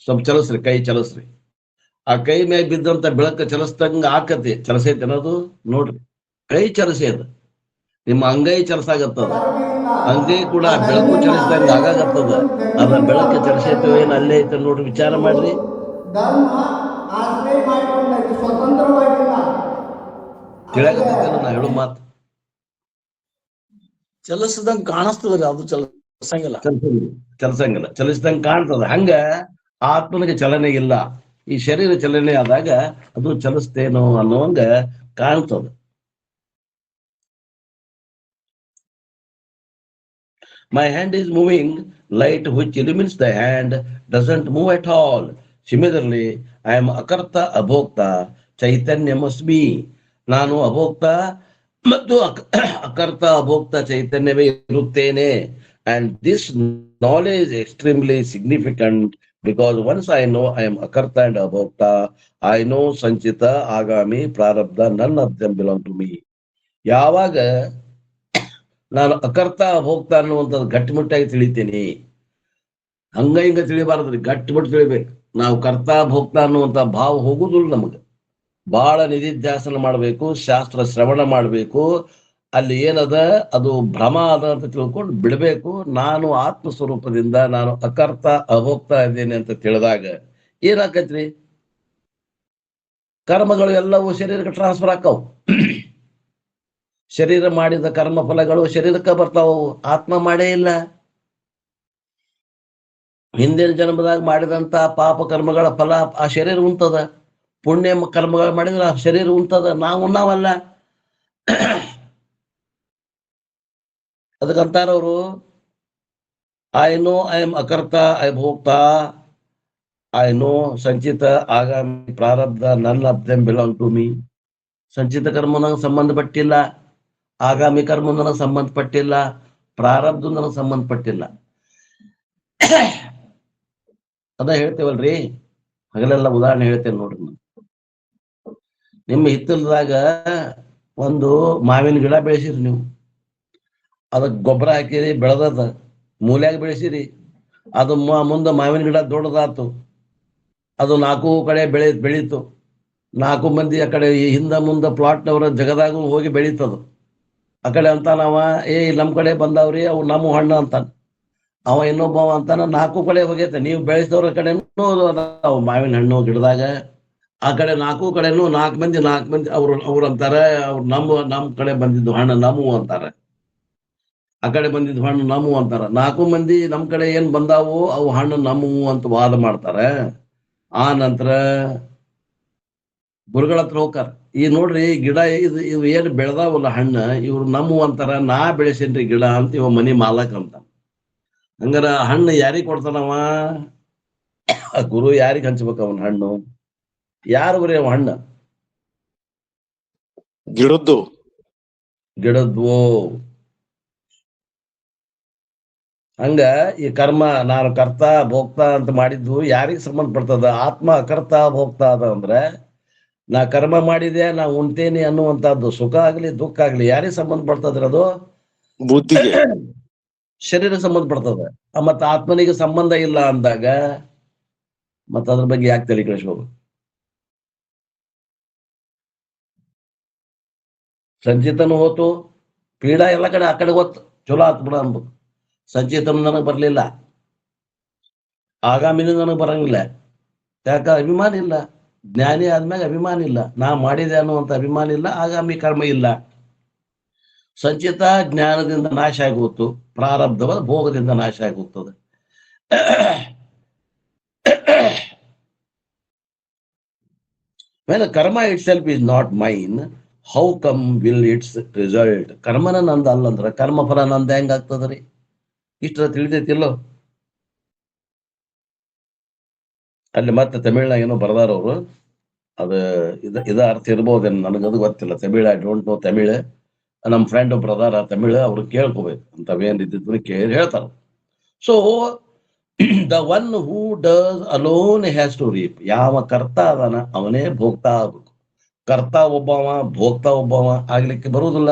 ಸ್ವಲ್ಪ ಚಲಸ್ರಿ, ಕೈ ಚಲಸ್ರಿ. ಆ ಕೈ ಮ್ಯಾಗ ಬಿದ್ದಂತ ಬೆಳಕ ಚಲಿಸ್ದಂಗ ಆಕತಿ, ಚಲಸೈತಿ ಅನ್ನೋದು ನೋಡ್ರಿ. ಕೈ ಚಲಸೆ ಅದು, ನಿಮ್ಮ ಅಂಗೈ ಚಲಸಾಗತ್ತದ, ಅಂಗೈ ಕೂಡ ಬೆಳಕು ಚಲಿಸಿದಂಗ ಆಗಾಗತ್ತದ. ಅದ ಬೆಳಕು ಚಲಸೈತೋ ಏನ್ ಅಲ್ಲೇ ಐತೆ ನೋಡ್ರಿ, ವಿಚಾರ ಮಾಡ್ರಿ. ಧರ್ಮ ಆಶ್ರಯ ಮಾಡಿಕೊಂಡಾಗ ಸ್ವತಂತ್ರವಾಗಿಲ್ಲ. ತಿಳಿಯಾಗತ್ತೈತಲ್ಲ ನಾ ಹೇಳೋ ಮಾತು. ಚಲಿಸದಂಗ ಕಾಣಿಸ್ತದ್ರಿ, ಅದು ಚಲಿಸಂಗಿಲ್ಲ. ಚಲಸಂಗಿಲ್ಲ, ಚಲಿಸಿದಂಗ ಕಾಣ್ತದ. ಹಂಗ ಆತ್ಮನಿಗೆ ಚಲನೆ ಇಲ್ಲ. ಈ ಶರೀರ ಚಲನೆ ಆದಾಗ ಅದು ಚಲಿಸ್ತೇನೋ ಅನ್ನೋಂಗ ಕಾಣ್ತದ. My hand is moving, light which illumines the hand doesn't move at all. Similarly, I am Akarta Abhokta, Chaitanya must be. ನಾನು ಅಭೋಕ್ತ ಮತ್ತು ಅಕರ್ತ ಅಭೋಕ್ತ ಚೈತನ್ಯವೇ ಇರುತ್ತೇನೆ. And this knowledge is extremely significant because once I know I am Akarta and Abhokta, I know Sanchita, Agami, Prarabdha, none of them belong to me. ಯಾವಾಗ ನಾನು ಅಕರ್ತ ಅಭೋಕ್ತ ಅನ್ನುವಂಥದ್ದು ಗಟ್ಟಿಮುಟ್ಟಾಗಿ ತಿಳಿತೀನಿ, ಹಂಗ ಹಿಂಗ ತಿಳಿಬಾರದ್ರಿ, ಗಟ್ಟಿಮುಟ್ಟು ತಿಳಿಬೇಕು. ನಾವು ಕರ್ತ ಭೋಕ್ತ ಅನ್ನುವಂಥ ಭಾವ ಹೋಗುದಿಲ್ಲ ನಮಗೆ. ಬಹಳ ನಿಧಿಧ್ಯಾಸನ ಮಾಡಬೇಕು, ಶಾಸ್ತ್ರ ಶ್ರವಣ ಮಾಡಬೇಕು. ಅಲ್ಲಿ ಏನದ ಅದು ಭ್ರಮ ಅದ ಅಂತ ತಿಳ್ಕೊಂಡು ಬಿಡಬೇಕು. ನಾನು ಆತ್ಮ ಸ್ವರೂಪದಿಂದ ನಾನು ಅಕರ್ತ ಅಭೋಕ್ತ ಇದ್ದೇನೆ ಅಂತ ತಿಳಿದಾಗ ಏನಾಕತ್ರಿ, ಕರ್ಮಗಳು ಎಲ್ಲವೂ ಶರೀರಕ್ಕೆ ಟ್ರಾನ್ಸ್ಫರ್ ಆಕ್ಕವು. ಶರೀರ ಮಾಡಿದ ಕರ್ಮ ಫಲಗಳು ಶರೀರಕ್ಕೆ ಬರ್ತಾವು, ಆತ್ಮ ಮಾಡೇ ಇಲ್ಲ. ಹಿಂದಿನ ಜನ್ಮದಾಗ ಮಾಡಿದಂತ ಪಾಪ ಕರ್ಮಗಳ ಫಲ ಆ ಶರೀರ ಉಂಟದ, ಪುಣ್ಯ ಕರ್ಮಗಳು ಮಾಡಿದ್ರೆ ಆ ಶರೀರ ಉಂಟದ, ನಾವಲ್ಲ. ಅದಕ್ಕಂತಾರವರು, I no I am akarta, I bhokta, I no sanchita agami prarabdha, none of them belong to me. ಸಂಚಿತ ಕರ್ಮ ನನಗೆ ಸಂಬಂಧಪಟ್ಟಿಲ್ಲ, ಆಗಾಮಿ ಕರ್ಮ ನನಗೆ ಸಂಬಂಧಪಟ್ಟಿಲ್ಲ, ಪ್ರಾರಬ್ಧ ನನಗೆ ಸಂಬಂಧಪಟ್ಟಿಲ್ಲ. ಅದ ಹೇಳ್ತೇವಲ್ರಿ, ಹಗಲೆಲ್ಲ ಉದಾಹರಣೆ ಹೇಳ್ತೇನೆ ನೋಡ್ರಿ. ನಿಮ್ಮ ಹಿತ್ತಲದಾಗ ಒಂದು ಮಾವಿನ ಗಿಡ ಬೆಳೆಸಿರಿ, ನೀವು ಅದಕ್ಕೆ ಗೊಬ್ಬರ ಹಾಕಿರಿ, ಬೆಳೆದದ, ಮೂಲ್ಯಾಗ ಬೆಳೆಸಿರಿ, ಅದು ಮುಂದೆ ಮಾವಿನ ಗಿಡ ದೊಡ್ಡದಾತು, ಅದು 4 ಕಡೆ ಬೆಳೀತು. 4 ಮಂದಿ ಆ ಕಡೆ ಹಿಂದ ಮುಂದೆ ಪ್ಲಾಟ್ನವರ ಜಗದಾಗೂ ಹೋಗಿ ಬೆಳೀತದ. ಆ ಕಡೆ ಅಂತಾನವ, ನಮ್ ಕಡೆ ಬಂದಾವ್ರಿ, ಅವು ನಮ್ಮ ಹಣ್ಣು ಅಂತಾನ. ಅವ ಇನ್ನೊಬ್ಬ ಅಂತಾನ, 4 ಕಡೆ ಹೋಗೈತೆ, ನೀವು ಬೆಳೆಸಿದವ್ರ ಕಡೆನೂ ಅದಾವ ಮಾವಿನ ಹಣ್ಣು ಗಿಡದಾಗ. ಆ ಕಡೆ 4 ಕಡೆನೂ 4 ಮಂದಿ ಅವ್ರು ಅಂತಾರ, ಅವ್ರು ನಮ್ ಕಡೆ ಬಂದಿದ್ದು ಹಣ್ಣು ನಮ್ಮವು ಅಂತಾರ, ಆ ಕಡೆ ಬಂದಿದ್ದು ಹಣ್ಣು ನಮ್ಮವು ಅಂತಾರ. 4 ಮಂದಿ ನಮ್ ಕಡೆ ಏನ್ ಬಂದಾವು ಅವು ಹಣ್ಣು ನಮ್ಮವು ಅಂತ ವಾದ ಮಾಡ್ತಾರ. ಆ ನಂತರ ಗುರುಗಳ ಹತ್ರ ಹೋಗ್ತಾರ, ಈ ನೋಡ್ರಿ ಗಿಡ ಇವು ಏನ್ ಬೆಳೆದಾವಲ್ಲ ಹಣ್ಣ, ಇವ್ರು ನಮ್ಮವು ಅಂತಾರ, ನಾ ಬೆಳೆಸೇನ್ರಿ ಗಿಡ ಅಂತ ಇವ ಮನಿ ಮಾಲಕ್ ಅಂತ. ಹಂಗಾರ ಹಣ್ಣು ಯಾರಿಗ್ ಕೊಡ್ತಾನವ? ಗುರು ಯಾರಿಗ್ ಹಂಚ್ಬೇಕ ಅವನ ಹಣ್ಣು? ಯಾರು ಬರೀ ಅವ ಹಣ್ಣು? ಗಿಡದ್ವು. ಹಂಗ ಈ ಕರ್ಮ ನಾನು ಕರ್ತ ಭೋಕ್ತ ಅಂತ ಮಾಡಿದ್ದು ಯಾರಿಗ್ ಸಂಬಂಧಪಡ್ತದ? ಆತ್ಮ ಅಕರ್ತ ಭೋಕ್ತ ಅದ ಅಂದ್ರೆ, ನಾ ಕರ್ಮ ಮಾಡಿದೆ, ನಾ ಉಣ್ತೇನೆ ಅನ್ನುವಂಥದ್ದು ಸುಖ ಆಗ್ಲಿ ದುಃಖ ಆಗ್ಲಿ ಯಾರಿಗ್ ಸಂಬಂಧಪಡ್ತದ್ರಿ? ಅದು ಬುದ್ಧಿಗೆ, ಶರೀರ ಸಂಬಂಧಪಡ್ತದ. ಮತ್ತ ಆತ್ಮನಿಗೆ ಸಂಬಂಧ ಇಲ್ಲ ಅಂದಾಗ ಮತ್ತ ಅದ್ರ ಬಗ್ಗೆ ಯಾಕೆ ತಲೆ ಕೆಡಿಸ್ಕೋಬೇಕು? ಸಂಚಿತನು ಹೋತು, ಪೀಡಾ ಎಲ್ಲ ಕಡೆ ಆ ಕಡೆ ಗೊತ್ತು, ಚಲೋ ಆತ್ ಬಿಡ ಅನ್ಬೇಕು. ಸಂಚಿತನು ನನಗೆ ಬರ್ಲಿಲ್ಲ, ಆಗಾಮಿನೂ ನನಗೆ ಬರಂಗಿಲ್ಲ. ಯಾಕ? ಅಭಿಮಾನ ಇಲ್ಲ. ಜ್ಞಾನಿ ಆದ್ಮ್ಯಾಗ ಅಭಿಮಾನ ಇಲ್ಲ, ನಾ ಮಾಡಿದೆ ಅನ್ನುವಂಥ ಅಭಿಮಾನ ಇಲ್ಲ, ಆಗಾಮಿ ಕರ್ಮ ಇಲ್ಲ. ಸಂಚಿತ ಜ್ಞಾನದಿಂದ ನಾಶ ಆಗಿ ಹೋಗ್ತು, ಪ್ರಾರಬ್ಧವ ಭೋಗದಿಂದ ನಾಶ ಆಗಿ ಹೋಗ್ತದೆ. When the karma itself is not mine, how come will its result? ಕರ್ಮನ ನಂದ ಅಲ್ಲಂದ್ರ ಕರ್ಮಫಲ ನಂದ ಹೆಂಗ ಆಗ್ತದ್ರಿ? ಇಷ್ಟ ತಿಳಿದೈತಿಲ್ಲೋ? ಅಲ್ಲಿ ಮತ್ತೆ ತಮಿಳ್ನಾಗ ಏನೋ ಬರ್ದಾರ ಅವರು, ಅದು ಇದ ಅರ್ಥ ಇರ್ಬೋದೇನು, ನನಗದು ಗೊತ್ತಿಲ್ಲ. Tamil, I don't know Tamil. ನಮ್ಮ ಫ್ರೆಂಡ್ ಒಬ್ರು ಅದಾರ ತಮಿಳ್, ಅವ್ರು ಕೇಳ್ಕೋಬೇಕು ಅಂತವೇನ್ ಇದ್ದಿದ್ರು ಕೇಳಿ ಹೇಳ್ತಾರ. So the one who does alone has to reap. ಯಾವ ಕರ್ತ ಅದಾನ ಅವನೇ ಭೋಗ್ತಾ ಆಗ್ಬೇಕು. ಕರ್ತ ಒಬ್ಬವ, ಭೋಗ್ತಾ ಒಬ್ಬವ ಆಗ್ಲಿಕ್ಕೆ ಬರುವುದಿಲ್ಲ.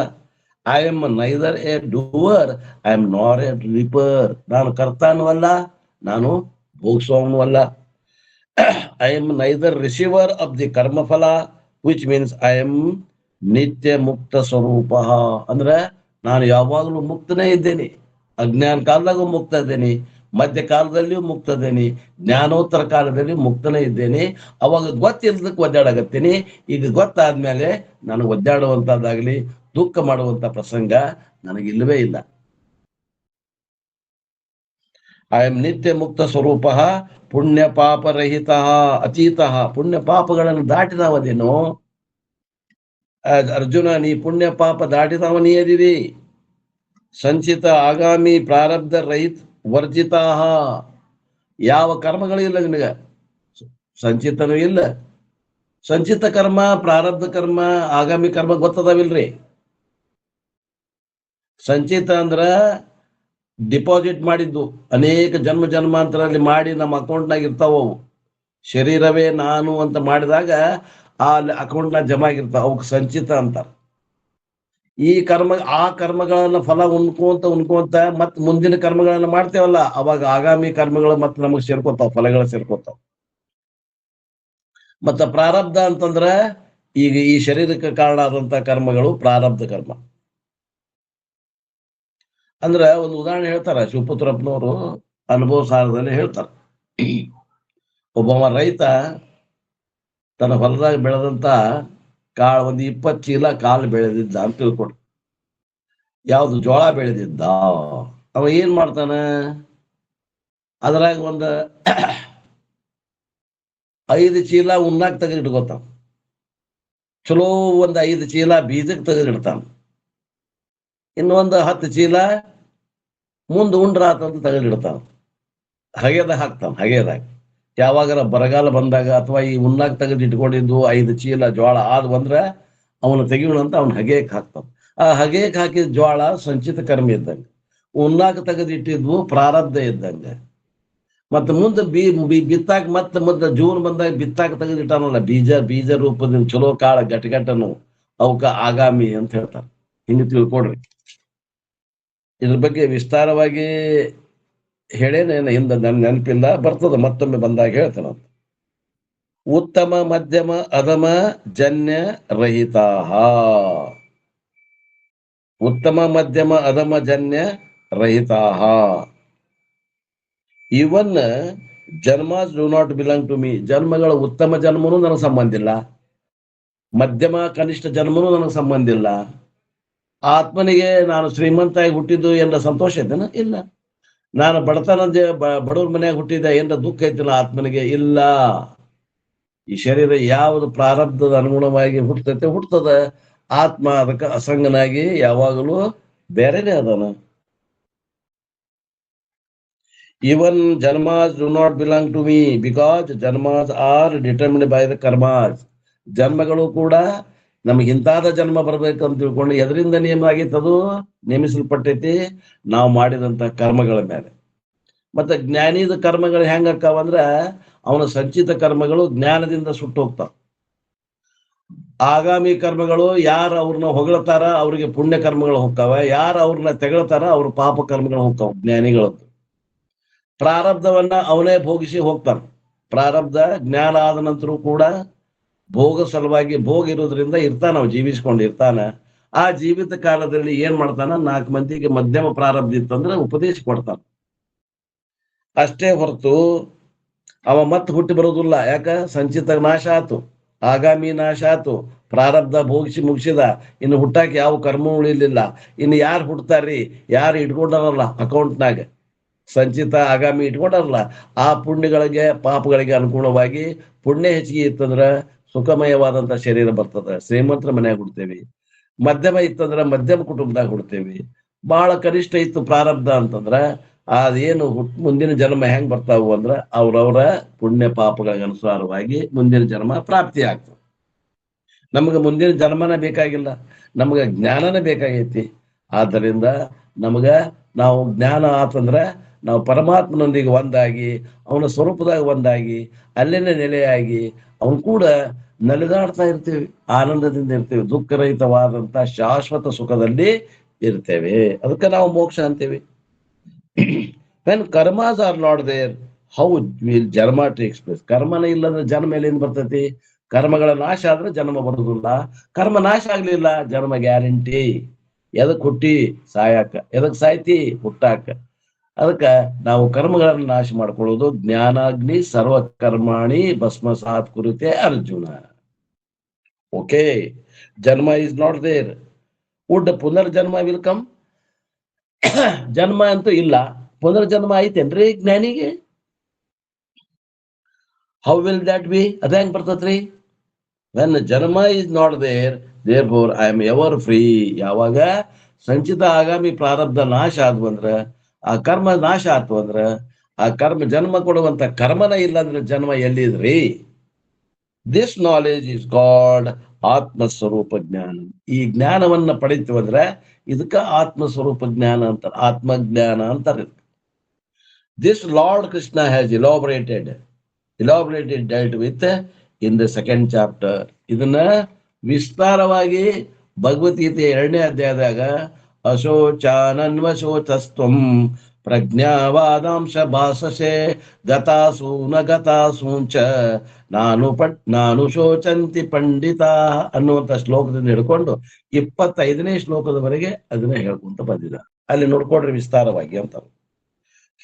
I am neither a doer, I am nor a reaper. ನಾನು ಕರ್ತಾನೂ ಅಲ್ಲ, ನಾನು ಭೋಗ್ಸೋವನು ಅಲ್ಲ. I am neither receiver of the karmaphala, which means I am nitya mukta ಸ್ವರೂಪ. ಅಂದ್ರೆ ನಾನು ಯಾವಾಗಲೂ ಮುಕ್ತನೇ ಇದ್ದೇನೆ. ಅಜ್ಞಾನ ಕಾಲದಾಗೂ ಮುಕ್ತ ಇದ್ದೇನೆ, ಮಧ್ಯ ಕಾಲದಲ್ಲಿಯೂ ಮುಕ್ತ ಇದ್ದೇನೆ, ಜ್ಞಾನೋತ್ತರ ಕಾಲದಲ್ಲಿ ಮುಕ್ತನೇ ಇದ್ದೇನೆ. ಅವಾಗ ಗೊತ್ತಿಲ್ಲದಕ್ಕೆ ಒದ್ದಾಡಕತ್ತೀನಿ. ಈಗ ಗೊತ್ತಾದ್ಮೇಲೆ ನನಗೆ ಒದ್ದಾಡುವಂತದ್ದಾಗ್ಲಿ ದುಃಖ ಮಾಡುವಂತ ಪ್ರಸಂಗ ನನಗಿಲ್ಲವೇ ಇಲ್ಲ. ಐ ಎಂ ನಿತ್ಯ ಮುಕ್ತ ಸ್ವರೂಪ, ಪುಣ್ಯ ಪಾಪರಹಿತ ಅತೀತ. ಪುಣ್ಯ ಪಾಪಗಳನ್ನು ದಾಟಿದವನೇನು ಅರ್ಜುನ? ನೀ ಪುಣ್ಯ ಪಾಪ ದಾಟಿದವ ನೀ ಅದಿರಿ. ಸಂಚಿತ ಆಗಾಮಿ ಪ್ರಾರಬ್ಧ ರಹಿತ ವರ್ಜಿತ. ಯಾವ ಕರ್ಮಗಳು ಇಲ್ಲ ನಿನಗ, ಸಂಚಿತನೂ ಇಲ್ಲ. ಸಂಚಿತ ಕರ್ಮ, ಪ್ರಾರಬ್ಧ ಕರ್ಮ, ಆಗಾಮಿ ಕರ್ಮ ಗೊತ್ತದಾವಿಲ್ರಿ? ಸಂಚಿತ ಅಂದ್ರ ಡಿಪಾಸಿಟ್ ಮಾಡಿದ್ದು, ಅನೇಕ ಜನ್ಮ ಜನ್ಮಾಂತರಲ್ಲಿ ಮಾಡಿ ನಮ್ಮ ಅಕೌಂಟ್ನಾಗ ಇರ್ತಾವ ಅವು. ಶರೀರವೇ ನಾನು ಅಂತ ಮಾಡಿದಾಗ ಆ ಅಕೌಂಟ್ನಾಗ ಜಮಾ ಆಗಿರ್ತಾವ, ಅವಕ್ಕೆ ಸಂಚಿತ ಅಂತಾರ. ಈ ಆ ಕರ್ಮಗಳನ್ನ ಫಲ ಉಣ್ಕೊಂತ ಮತ್ ಮುಂದಿನ ಕರ್ಮಗಳನ್ನ ಮಾಡ್ತೇವಲ್ಲ, ಅವಾಗ ಆಗಾಮಿ ಕರ್ಮಗಳು ಮತ್ತೆ ನಮಗ್ ಸೇರ್ಕೋತಾವ, ಫಲಗಳು ಸೇರ್ಕೋತಾವ. ಮತ್ತ ಪ್ರಾರಬ್ಧ ಅಂತಂದ್ರ ಈಗ ಈ ಶರೀರಕ್ಕೆ ಕಾರಣ ಆದಂತ ಕರ್ಮಗಳು ಪ್ರಾರಬ್ಧ ಕರ್ಮ. ಅಂದ್ರ ಒಂದು ಉದಾಹರಣೆ ಹೇಳ್ತಾರ ಶಿವಪುತ್ರಪ್ಪನವರು, ಅನುಭವ ಸಾರದಲ್ಲಿ ಹೇಳ್ತಾರ. ಒಬ್ಬವ ರೈತ ತನ್ನ ಹೊಲದಾಗ ಬೆಳೆದಂತ ಕಾಳು ಒಂದು 20 ಚೀಲ ಕಾಳು ಬೆಳೆದಿದ್ದ ಅಂತ ತಿಳ್ಕೊಡ್ರಿ. ಯಾವ್ದು? ಜೋಳ ಬೆಳೆದಿದ್ದ. ಅವ ಏನ್ ಮಾಡ್ತಾನ, ಅದ್ರಾಗ ಒಂದು 5 ಚೀಲ ಉಣ್ಣಾಕ್ ತೆಗೆದಿಟ್ಕೋತಾನ, ಚಲೋ ಒಂದು 5 ಚೀಲ ಬೀಜಕ್ಕೆ ತೆಗೆದಿಡ್ತಾನ, ಇನ್ನೊಂದು 10 ಚೀಲ ಮುಂದೆ ಉಂಡ್ರಾತಂತ ತೆಗೆದಿಡ್ತಾನ, ಹಗೆದಾಗ ಹಾಕ್ತಾನ. ಹಗೆದಾಗ ಯಾವಾಗಾರ ಬರಗಾಲ ಬಂದಾಗ ಅಥವಾ ಈ ಉಣ್ಣಾಕ್ ತೆಗೆದು ಇಟ್ಕೊಂಡಿದ್ದು 5 ಚೀಲ ಜೋಳ ಆದ್ ಬಂದ್ರ ಅವನು ತೆಗಿಯೋಣಂತ ಅವ್ನ ಹಗೆಯಕ್ಕೆ ಹಾಕ್ತಾನ. ಆ ಹಗೆಯಕ್ಕೆ ಹಾಕಿದ ಜೋಳ ಸಂಚಿತ ಕರ್ಮ ಇದ್ದಂಗ, ಉಣ್ಣಾಕ್ ತೆಗೆದಿಟ್ಟಿದ್ವು ಪ್ರಾರಬ್ಧ ಇದ್ದಂಗ. ಮತ್ತೆ ಮುಂದೆ ಬಿತ್ತಾಕ ಮತ್ತೆ ಜೂನ್ ಬಂದಾಗ ಬಿತ್ತಾಕ ತೆಗೆದಿಟ್ಟಾನಲ್ಲ ಬೀಜ ರೂಪದಿಂದ ಚಲೋ ಕಾಳ ಗಟ್ಟಗಟ್ಟನು, ಅವಕ್ಕ ಆಗಾಮಿ ಅಂತ ಹೇಳ್ತಾರ. ಹಿಂಗೆ ತಿಳ್ಕೊಡ್ರಿ. ಇದ್ರ ಬಗ್ಗೆ ವಿಸ್ತಾರವಾಗಿ ಹೇಳೇನೇನು ಹಿಂದೆ ನನ್ ನೆನಪಿಲ್ಲ, ಬರ್ತದ ಮತ್ತೊಮ್ಮೆ ಬಂದಾಗ ಹೇಳ್ತಾನ. ಉತ್ತಮ ಮಧ್ಯಮ ಅಧಮ ಜನ್ಯ ರಹಿತ. ಉತ್ತಮ ಮಧ್ಯಮ ಅಧಮ ಜನ್ಯ ರಹಿತ. Even janmas do not belong to me. ಜನ್ಮಗಳ ಉತ್ತಮ ಜನ್ಮನೂ ನನಗೆ ಸಂಬಂಧ ಇಲ್ಲ, ಮಧ್ಯಮ ಕನಿಷ್ಠ ಜನ್ಮನೂ ನನಗೆ ಸಂಬಂಧ ಇಲ್ಲ. ಆತ್ಮನಿಗೆ ನಾನು ಶ್ರೀಮಂತಾಗಿ ಹುಟ್ಟಿದ್ದು ಏನಾರ ಸಂತೋಷ ಐತೆನ? ಇಲ್ಲ. ನಾನು ಬಡವ್ರ ಮನ್ಯಾಗ ಹುಟ್ಟಿದ್ದೆ ಏನಾರ ದುಃಖ ಐತಿನ ಆತ್ಮನಿಗೆ? ಇಲ್ಲ. ಈ ಶರೀರ ಯಾವುದು ಪ್ರಾರಬ್ಧದ ಅನುಗುಣವಾಗಿ ಹುಟ್ಟದ, ಆತ್ಮ ಅದಕ್ಕೆ ಅಸಂಗನಾಗಿ ಯಾವಾಗಲೂ ಬೇರೆನೆ ಅದಾನ. Even janmas do not belong to me because janmas are determined by the karmas. ಜನ್ಮಗಳು ಕೂಡ ನಮ್ಗೆ ಇಂತಾದ ಜನ್ಮ ಬರ್ಬೇಕಂತ ತಿಳ್ಕೊಂಡು ಎದರಿಂದ ನೇಮ ಆಗಿತ್ತದು? ನೇಮಿಸಲ್ಪಟ್ಟೈತಿ ನಾವು ಮಾಡಿದಂತ ಕರ್ಮಗಳ ಮೇಲೆ. ಮತ್ತೆ ಜ್ಞಾನಿದ ಕರ್ಮಗಳು ಹೆಂಗ ಅಕ್ಕಾವಂದ್ರ ಅವನ ಸಂಚಿತ ಕರ್ಮಗಳು ಜ್ಞಾನದಿಂದ ಸುಟ್ಟು ಹೋಗ್ತಾವ. ಆಗಾಮಿ ಕರ್ಮಗಳು ಯಾರು ಅವ್ರನ್ನ ಹೊಗಳ್ತಾರ ಅವ್ರಿಗೆ ಪುಣ್ಯ ಕರ್ಮಗಳು ಹೋಗ್ತಾವ, ಯಾರು ಅವ್ರನ್ನ ತೆಗಳ್ತಾರ ಅವ್ರ ಪಾಪ ಕರ್ಮಗಳು ಹೋಗ್ತಾವ ಜ್ಞಾನಿಗಳದ್ದು. ಪ್ರಾರಬ್ಧವನ್ನ ಅವನೇ ಭೋಗಿಸಿ ಹೋಗ್ತಾನ. ಪ್ರಾರಬ್ಧ ಜ್ಞಾನ ಆದ ನಂತರ ಕೂಡ ಭೋಗ ಸಲುವಾಗಿ ಭೋಗ ಇರೋದ್ರಿಂದ ಇರ್ತಾನ, ಅವ್ ಜೀವಿಸ್ಕೊಂಡಿರ್ತಾನ. ಆ ಜೀವಿತ ಕಾಲದಲ್ಲಿ ಏನ್ ಮಾಡ್ತಾನ, 4 ಮಂದಿಗೆ ಮಧ್ಯಮ ಪ್ರಾರಬ್ಧ ಇತ್ತಂದ್ರೆ ಉಪದೇಶ ಕೊಡ್ತಾನ ಅಷ್ಟೇ ಹೊರತು ಅವ ಮತ್ತೆ ಹುಟ್ಟಿ ಬರೋದಿಲ್ಲ. ಯಾಕ? ಸಂಚಿತ ನಾಶ ಆತು, ಆಗಾಮಿ ನಾಶ ಆತು, ಪ್ರಾರಬ್ಧ ಭೋಗಿಸಿ ಮುಗಿಸಿದ, ಇನ್ನು ಹುಟ್ಟಾಕ ಯಾವ ಕರ್ಮ ಉಳಿಲಿಲ್ಲ. ಇನ್ನು ಯಾರು ಹುಡ್ತಾರ್ರಿ? ಯಾರು ಇಟ್ಕೊಂಡಾರಲ್ಲ ಅಕೌಂಟ್ನಾಗ ಸಂಚಿತ ಆಗಾಮಿ ಇಟ್ಕೊಂಡಾರಲ್ಲ, ಆ ಪುಣ್ಯಗಳಿಗೆ ಪಾಪಗಳಿಗೆ ಅನುಗುಣವಾಗಿ ಪುಣ್ಯ ಹೆಚ್ಚಿಗೆ ಇತ್ತಂದ್ರ ಸುಖಮಯವಾದಂತ ಶರೀರ ಬರ್ತದೆ, ಶ್ರೀಮಂತರ ಮನ್ಯಾಗ ಹುಡ್ತೇವಿ. ಮಧ್ಯಮ ಇತ್ತಂದ್ರ ಮಧ್ಯಮ ಕುಟುಂಬದಾಗ ಹುಡ್ತೇವಿ. ಬಹಳ ಕನಿಷ್ಠ ಇತ್ತು ಪ್ರಾರಬ್ಧ ಅಂತಂದ್ರ ಅದೇನು ಮುಂದಿನ ಜನ್ಮ ಹೆಂಗ್ ಬರ್ತಾವು ಅಂದ್ರ ಅವ್ರವ್ರ ಪುಣ್ಯ ಪಾಪಗಳಿಗೆ ಅನುಸಾರವಾಗಿ ಮುಂದಿನ ಜನ್ಮ ಪ್ರಾಪ್ತಿ ಆಗ್ತದೆ. ನಮ್ಗೆ ಮುಂದಿನ ಜನ್ಮನ ಬೇಕಾಗಿಲ್ಲ, ನಮ್ಗೆ ಜ್ಞಾನನ ಬೇಕಾಗೈತಿ. ಆದ್ದರಿಂದ ನಮಗ ನಾವು ಜ್ಞಾನ ಆತಂದ್ರ ನಾವು ಪರಮಾತ್ಮನೊಂದಿಗೆ ಒಂದಾಗಿ ಅವನ ಸ್ವರೂಪದಾಗ ಒಂದಾಗಿ ಅಲ್ಲೇನೆ ನೆಲೆಯಾಗಿ ಅವನ್ ಕೂಡ ನಲಿದಾಡ್ತಾ ಇರ್ತೀವಿ, ಆನಂದದಿಂದ ಇರ್ತೀವಿ, ದುಃಖರಹಿತವಾದಂತ ಶಾಶ್ವತ ಸುಖದಲ್ಲಿ ಇರ್ತೇವೆ. ಅದಕ್ಕೆ ನಾವು ಮೋಕ್ಷ ಅಂತೀವಿ. When karmas are not there, how will janma takes place? ಕರ್ಮನ ಇಲ್ಲಂದ್ರೆ ಜನ್ಮ ಎಲ್ಲಿಂದ ಬರ್ತೈತಿ? ಕರ್ಮಗಳ ನಾಶ ಆದ್ರೆ ಜನ್ಮ ಬರುದಿಲ್ಲ. ಕರ್ಮ ನಾಶ ಆಗ್ಲಿಲ್ಲ, ಜನ್ಮ ಗ್ಯಾರಂಟಿ. ಎದಕ್ ಹುಟ್ಟಿ? ಸಾಯಾಕ. ಎದಕ್ ಸಾಯ್ತಿ? ಹುಟ್ಟಾಕ. ಅದಕ್ಕ ನಾವು ಕರ್ಮಗಳನ್ನು ನಾಶ ಮಾಡ್ಕೊಳ್ಳೋದು. ಜ್ಞಾನಾಗ್ನಿ ಸರ್ವ ಕರ್ಮಾಣಿ ಭಸ್ಮಸಾತ್ ಕುರಿತೆ ಅರ್ಜುನ. ಓಕೆ, ಜನ್ಮ ಇಸ್ ನಾಟ್ ದೇರ್. ವುಡ್ ಪುನರ್ಜನ್ಮ ವಿಲ್ ಕಮ್? ಜನ್ಮ ಅಂತೂ ಇಲ್ಲ, ಪುನರ್ಜನ್ಮ ಐತೇನ್ರಿ ಜ್ಞಾನಿಗೆ? How will that be? ಅದ ಹೆಂಗ್ ಬರ್ತದ್ರಿ? ವೆನ್ ಜನ್ಮ is not there, therefore I am ever free. ಯಾವಾಗ ಸಂಚಿತ ಆಗಾಮಿ ಪ್ರಾರಬ್ಧ ನಾಶ ಆದ್ವು ಅಂದ್ರ, ಆ ಕರ್ಮ ನಾಶ ಆತು ಅಂದ್ರ, ಆ ಕರ್ಮ ಜನ್ಮ ಕೊಡುವಂತ ಕರ್ಮನ ಇಲ್ಲ ಅಂದ್ರೆ ಜನ್ಮ ಎಲ್ಲಿದ್ರಿ? ದಿಸ್ ನಾಲೆಜ್ ಇಸ್ ಕಾಲ್ಡ್ ಆತ್ಮಸ್ವರೂಪ ಜ್ಞಾನ. ಈ ಜ್ಞಾನವನ್ನ ಪಡಿತೀವಿ ಅಂದ್ರೆ ಇದಕ್ಕ ಆತ್ಮಸ್ವರೂಪ ಜ್ಞಾನ ಅಂತಾರೆ, ಆತ್ಮಜ್ಞಾನ ಅಂತಾರೆ. This lord Krishna has elaborated dealt with in the second chapter. ಇದನ್ನ ವಿಸ್ತಾರವಾಗಿ ಭಗವದ್ಗೀತೆ 2ನೇ ಅಧ್ಯಾಯದಾಗ ಅಶೋಚಾನನ್ವಶೋಚಸ್ತ್ವಂ ಪ್ರಜ್ಞಾವಾದಾಂಶ ಭಾಸಸೆ ಗತಾಸೂನ ಗತಾಸೂಂಚ ನಾನು ಶೋಚಂತಿ ಪಂಡಿತ ಅನ್ನುವಂತ ಶ್ಲೋಕದಿಂದ ಹಿಡ್ಕೊಂಡು 25ನೇ ಶ್ಲೋಕದವರೆಗೆ ಅದನ್ನ ಹೇಳ್ಕೊಂತ ಬಂದಿದ. ಅಲ್ಲಿ ನೋಡ್ಕೊಡ್ರಿ ವಿಸ್ತಾರವಾಗಿ ಅಂತ.